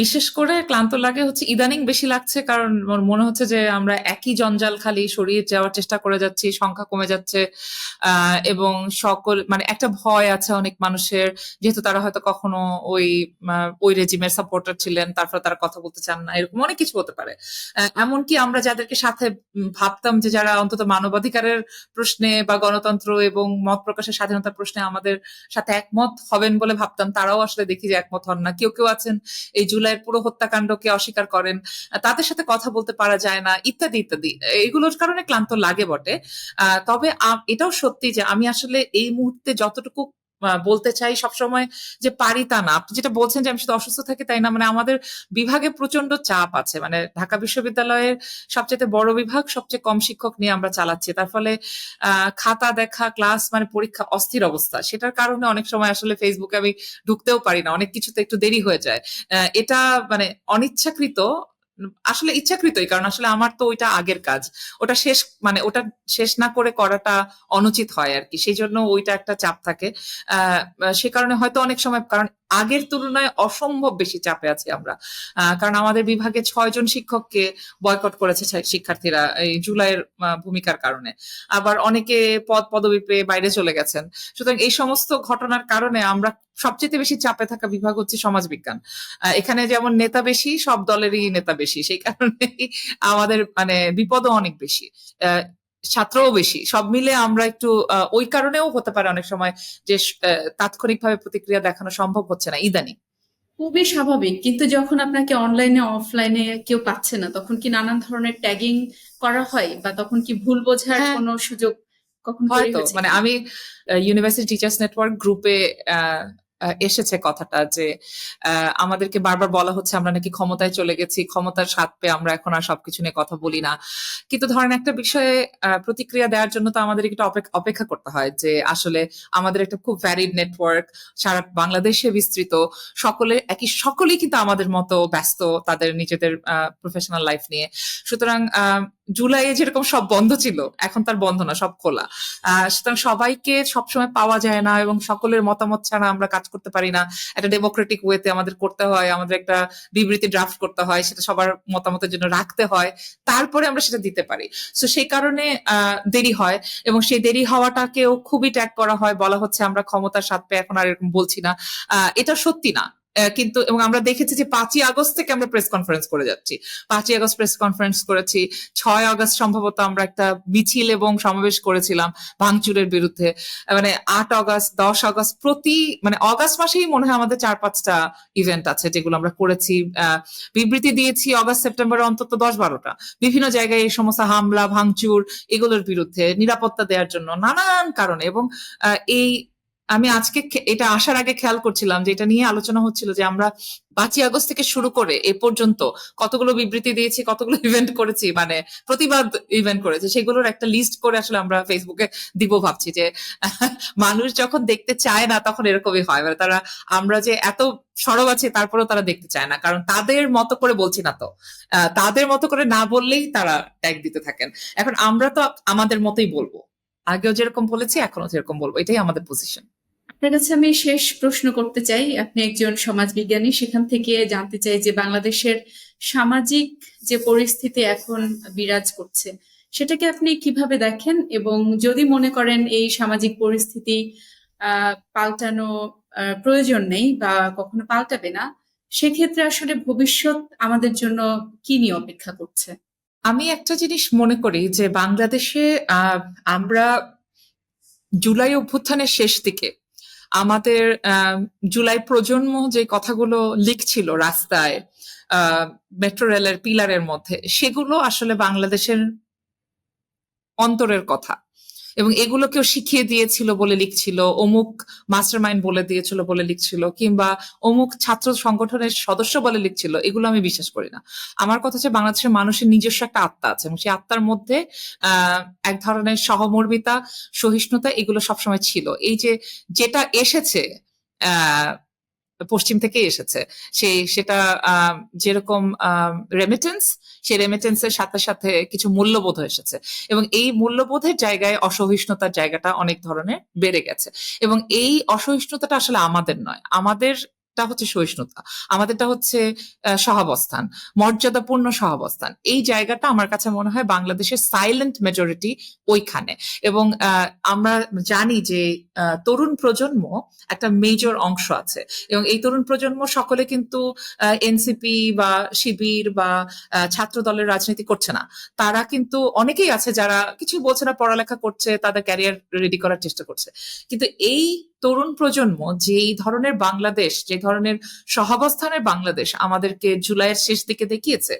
বিশেষ করে ক্লান্ত লাগে হচ্ছে ইদানিং বেশি লাগছে, কারণ মনে হচ্ছে যে আমরা একই জঞ্জাল খালি সরিয়ে যাওয়ার চেষ্টা করে যাচ্ছি, সংখ্যা কমে যাচ্ছে। এবং মানে একটা ভয় আছে অনেক মানুষের, যেহেতু তারা হয়তো কখনো ওই রেজিমের সাপোর্টার ছিলেন, তারপর তারা কথা বলতে চান না, এরকম অনেক কিছু হতে পারে। এমনকি আমরা যাদেরকে সাথে ভাবতাম যে যারা অন্তত মানবাধিকারের প্রশ্নে বা গণতন্ত্র এবং মত প্রকাশের স্বাধীনতার প্রশ্নে আমাদের সাথে একমত হবেন বলে ভাবতাম, তারাও আসলে দেখি যে একমত হন না। কেউ কেউ আছেন এই জুলাইয়ের পুরো হত্যাকাণ্ডকে অস্বীকার করেন, তাদের সাথে কথা বলতে পারা যায় না, ইত্যাদি ইত্যাদি। এগুলোর কারণে ক্লান্ত লাগে বটে। তবে এটাও সত্যি যে আমি আসলে এই মুহূর্তে যতটুকু বলতে চাই সবসময় যে পারি তা না। আপনি যেটা বলছেন যে আমি শুধু অসুস্থ থাকি তাই না, মানে আমাদের বিভাগে প্রচন্ড চাপ আছে। মানে ঢাকা বিশ্ববিদ্যালয়ের সবচেয়ে বড় বিভাগ, সবচেয়ে কম শিক্ষক নিয়ে আমরা চালাচ্ছি। তার ফলে খাতা দেখা, ক্লাস মানে পরীক্ষা, অস্থির অবস্থা। সেটার কারণে অনেক সময় আসলে ফেসবুকে আমি ঢুকতেও পারি না, অনেক কিছুতে একটু দেরি হয়ে যায়। এটা মানে অনিচ্ছাকৃত, আসলে ইচ্ছাকৃতই, কারণ আসলে আমার তো ওইটা আগের কাজ, ওটা শেষ না করে করাটা অনুচিত হয় আর কি। সেই জন্য ওইটা একটা চাপ থাকে। সে কারণে হয়তো অনেক সময়, কারণ আগের তুলনায় অসম্ভব বেশি চাপে আছি আমরা। কারণ আমাদের বিভাগে 6 জন শিক্ষককে বয়কট করেছে শিক্ষার্থীরা এই জুলাইয়ের ভূমিকার কারণে। আবার অনেকে পদবি পেয়ে বাইরে চলে গেছেন। সুতরাং এই সমস্ত ঘটনার কারণে আমরা সবচেয়ে বেশি চাপে থাকা বিভাগ হচ্ছে সমাজবিজ্ঞান। এখানে যেমন নেতা বেশি, সব দলেরই নেতা বেশি, সেই কারণে আমাদের মানে বিপদও অনেক বেশি। ছাত্রও বেশি, সব মিলে আমরা একটু ওই কারণেও হতে পারে অনেক সময় যে তাৎক্ষণিকভাবে প্রতিক্রিয়া দেখানো সম্ভব হচ্ছে না ইদানিং। খুবই স্বাভাবিক। কিন্তু যখন আপনাকে অনলাইনে অফলাইনে কেউ পাচ্ছে না, তখন কি নানান ধরনের ট্যাগিং করা হয়, বা তখন কি ভুল বোঝার হ্যাঁ, কোনো সুযোগ কখন তৈরি হয়তো হয়েছে মানে কিনা? আমি ইউনিভার্সিটি টিচার্স নেটওয়ার্ক গ্রুপে এসেছে কথাটা যে আমাদেরকে বারবার বলা হচ্ছে আমরা নাকি ক্ষমতায় চলে গেছি, ক্ষমতার স্বাদ পেয়ে আমরা এখন আর সবকিছু নিয়ে কথা বলি না। কিন্তু ধরেন একটা বিষয়ে প্রতিক্রিয়া দেওয়ার জন্য তো আমাদের একটু অপেক্ষা করতে হয় যে আসলে আমাদের একটা খুব ভ্যারিড নেটওয়ার্ক, সারা বাংলাদেশে বিস্তৃত, সকলেই কিন্তু আমাদের মতো ব্যস্ত তাদের নিজেদের প্রফেশনাল লাইফ নিয়ে। সুতরাং জুলাইয়ে যেরকম সব বন্ধ ছিল, এখন তার বন্ধ না, সব খোলা। সুতরাং সবাইকে সবসময় পাওয়া যায় না এবং সকলের মতামত ছাড়া আমরা কাজ করতে পারি না। একটা ডেমোক্রেটিক ওয়েতে আমাদের করতে হয়, আমাদের একটা বিবৃতি ড্রাফট করতে হয়, সেটা সবার মতামতের জন্য রাখতে হয়, তারপরে আমরা সেটা দিতে পারি। সো সেই কারণে দেরি হয়, এবং সেই দেরি হওয়াটাকেও খুবই ট্যাগ করা হয়, বলা হচ্ছে আমরা ক্ষমতার স্বাদ পেয়ে এখন আর এরকম বলছি না। এটা সত্যি না। কিন্তু এবং আমরা দেখেছি যে 5ই আগস্ট থেকে আমরা প্রেস কনফারেন্স করে যাচ্ছি। 5ই আগস্ট প্রেস কনফারেন্স করেছি, 6 আগস্ট সম্ভবত আমরা একটা মিছিল এবং সমাবেশ করেছিলাম ভাঙচুরের বিরুদ্ধে। মানে 8 আগস্ট, 10 আগস্ট, মানে অগাস্ট মাসেই মনে হয় আমাদের 4-5টা ইভেন্ট আছে যেগুলো আমরা করেছি। বিবৃতি দিয়েছি অগাস্ট সেপ্টেম্বরে অন্তত 10-12টা, বিভিন্ন জায়গায় এই সমস্ত হামলা ভাঙচুর এগুলোর বিরুদ্ধে, নিরাপত্তা দেওয়ার জন্য নানান কারণে। এবং এই আমি আজকে এটা আসার আগে খেয়াল করছিলাম যে এটা নিয়ে আলোচনা হচ্ছিল যে আমরা 5ই আগস্ট থেকে শুরু করে এ পর্যন্ত কতগুলো বিবৃতি দিয়েছি, কতগুলো ইভেন্ট করেছি, মানে প্রতিবাদ ইভেন্ট করেছি, সেগুলোর একটা লিস্ট করে আসলে আমরা ফেসবুকে দিব ভাবছি যে মানুষ যখন দেখতে চায় না তখন এরকমই হয়, মানে তারা আমরা যে এত সরব আছে তারপরেও তারা দেখতে চায় না, কারণ তাদের মতো করে বলছি না তো। তাদের মতো করে না বললেই তারা ট্যাগ দিতে থাকেন। এখন আমরা তো আমাদের মতোই বলবো, আগেও যেরকম বলেছি এখনো যেরকম বলবো, এটাই আমাদের পজিশন। আপনার কাছে আমি শেষ প্রশ্ন করতে চাই। আপনি একজন সমাজবিজ্ঞানী, সেখান থেকে জানতে চাই যে বাংলাদেশের সামাজিক যে পরিস্থিতি এখন বিরাজ করছে, সেটাকে আপনি কিভাবে দেখেন, এবং যদি মনে করেন এই সামাজিক পরিস্থিতি পাল্টানো প্রয়োজন নেই বা কখনো পাল্টাবে না, সেক্ষেত্রে আসলে ভবিষ্যৎ আমাদের জন্য কি নিয়ে অপেক্ষা করছে? আমি একটা জিনিস মনে করি যে বাংলাদেশে আমরা জুলাই অভ্যুত্থানের শেষ দিকে আমাদের জুলাই প্রজন্ম যে কথাগুলো লিখছিল রাস্তায়, মেট্রো রেলের পিলারের মধ্যে, সেগুলো আসলে বাংলাদেশের অন্তরের কথা। এবং এগুলো কেউ শিখিয়ে দিয়েছিল বলে লিখছিল, অমুক মাস্টারমাইন্ড বলে দিয়েছিল বলে লিখছিল, কিংবা অমুক ছাত্র সংগঠনের সদস্য বলে লিখছিল, এগুলো আমি বিশ্বাস করি না। আমার কথা হচ্ছে বাংলাদেশের মানুষের নিজস্ব একটা আত্মা আছে, এবং সেই আত্মার মধ্যে আহ এক ধরনের সহমর্মিতা, সহিষ্ণুতা, এগুলো সবসময় ছিল। এই যে যেটা এসেছে আহ পশ্চিম থেকে এসেছে, সেটা যেরকম রেমিটেন্স, সেই রেমিটেন্সের সাথে সাথে কিছু মূল্যবোধ এসেছে, এবং এই মূল্যবোধের জায়গায় অসহিষ্ণুতার জায়গাটা অনেক ধরনের বেড়ে গেছে। এবং এই অসহিষ্ণুতাটা আসলে আমাদের নয়, আমাদেরটা হচ্ছে সহিষ্ণুতা, আমাদেরটা হচ্ছে সহাবস্থান, মর্যাদাপূর্ণ সহাবস্থান। এই জায়গাটা আমার কাছে মনে হয় বাংলাদেশের সাইলেন্ট মেজরিটি ওইখানে। এবং আমরা জানি যে তরুণ প্রজন্ম একটা মেজর অংশ আছে, এবং এই তরুণ প্রজন্ম সকলে কিন্তু এনসিপি বা শিবির বা ছাত্র দলের রাজনীতি করছে না। তারা কিন্তু অনেকেই আছে যারা কিছু বলছে না, পড়ালেখা করছে, তাদের ক্যারিয়ার রেডি করার চেষ্টা করছে। কিন্তু এই তরুণ প্রজন্ম যেই ধরনের বাংলাদেশ, যে ধরনের সহাবস্থানের বাংলাদেশ আমাদেরকে জুলাইয়ের শেষ দিকে দেখিয়েছে,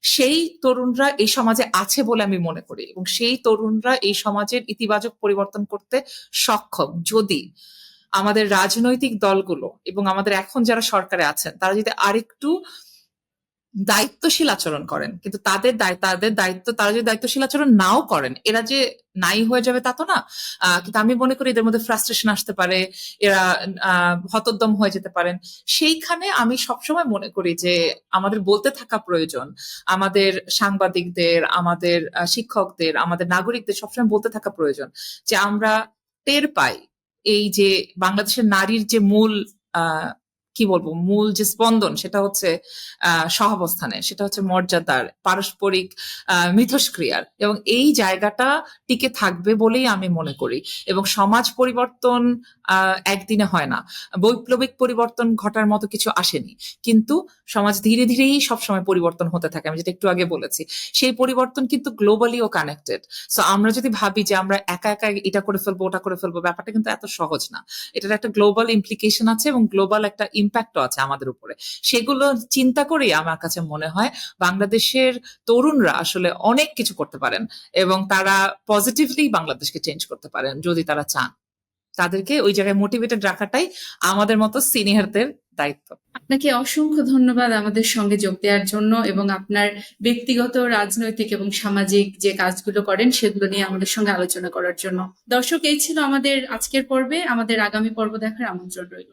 সেই তরুণরা এই সমাজে আছে বলে আমি মনে করি, এবং সেই তরুণরা এই সমাজের ইতিবাচক পরিবর্তন করতে সক্ষম যদি আমাদের রাজনৈতিক দলগুলো এবং আমাদের এখন যারা সরকারে আছেন তারা যদি আরেকটু দায়িত্বশীল আচরণ করেন। কিন্তু তাদের দায়িত্ব, তারা যদি দায়িত্বশীল আচরণ নাও করেন, এরা যে নাই হয়ে যাবে তা তো না। কিন্তু আমি মনে করি এদের মধ্যে ফ্রাস্ট্রেশন আসতে পারে, এরা হতোদ্যম হয়ে যেতে পারেন। সেইখানে আমি সবসময় মনে করি যে আমাদের বলতে থাকা প্রয়োজন, আমাদের সাংবাদিকদের, আমাদের শিক্ষকদের, আমাদের নাগরিকদের সবসময় বলতে থাকা প্রয়োজন যে আমরা টের পাই এই যে বাংলাদেশের নারীর যে মূল আহ কি বলবো, মূল যে স্পন্দন সেটা হচ্ছে সহাবস্থানের, সেটা হচ্ছে মর্যাদার, পারস্পরিক মিথস্ক্রিয়ার, এবং এই জায়গাটা টিকে থাকবে বলেই আমি মনে করি। এবং সমাজ পরিবর্তন একদিনে হয় না, বৈপ্লবিক পরিবর্তন ঘটার মতো কিছু আসেনি, কিন্তু সমাজ ধীরে ধীরেই সবসময় পরিবর্তন হতে থাকে। আমি যেটা একটু আগে বলেছি, সেই পরিবর্তন কিন্তু গ্লোবালিও কানেক্টেড। সো আমরা যদি ভাবি যে আমরা একা একা এটা করে ফেলবো ওটা করে ফেলবো, ব্যাপারটা কিন্তু এত সহজ না। এটার একটা গ্লোবাল ইমপ্লিকেশন আছে এবং গ্লোবাল একটা ইম্প্যাক্টও আছে আমাদের উপরে। সেগুলো চিন্তা করেই আমার কাছে মনে হয় বাংলাদেশের তরুণরা আসলে অনেক কিছু করতে পারেন, এবং তারা পজিটিভলি বাংলাদেশকে চেঞ্জ করতে পারেন যদি তারা চান। তাদেরকে ওই জায়গায় মোটিভেটেড রাখাটাই আমাদের মতো সিনিয়রদের দায়িত্ব। আপনাকে অসংখ্য ধন্যবাদ আমাদের সঙ্গে যোগ দেওয়ার জন্য এবং আপনার ব্যক্তিগত, রাজনৈতিক এবং সামাজিক যে কাজগুলো করেন সেগুলো নিয়ে আমাদের সঙ্গে আলোচনা করার জন্য। দর্শক, এই ছিল আমাদের আজকের পর্বে। আমাদের আগামী পর্ব দেখার আমন্ত্রণ রইল।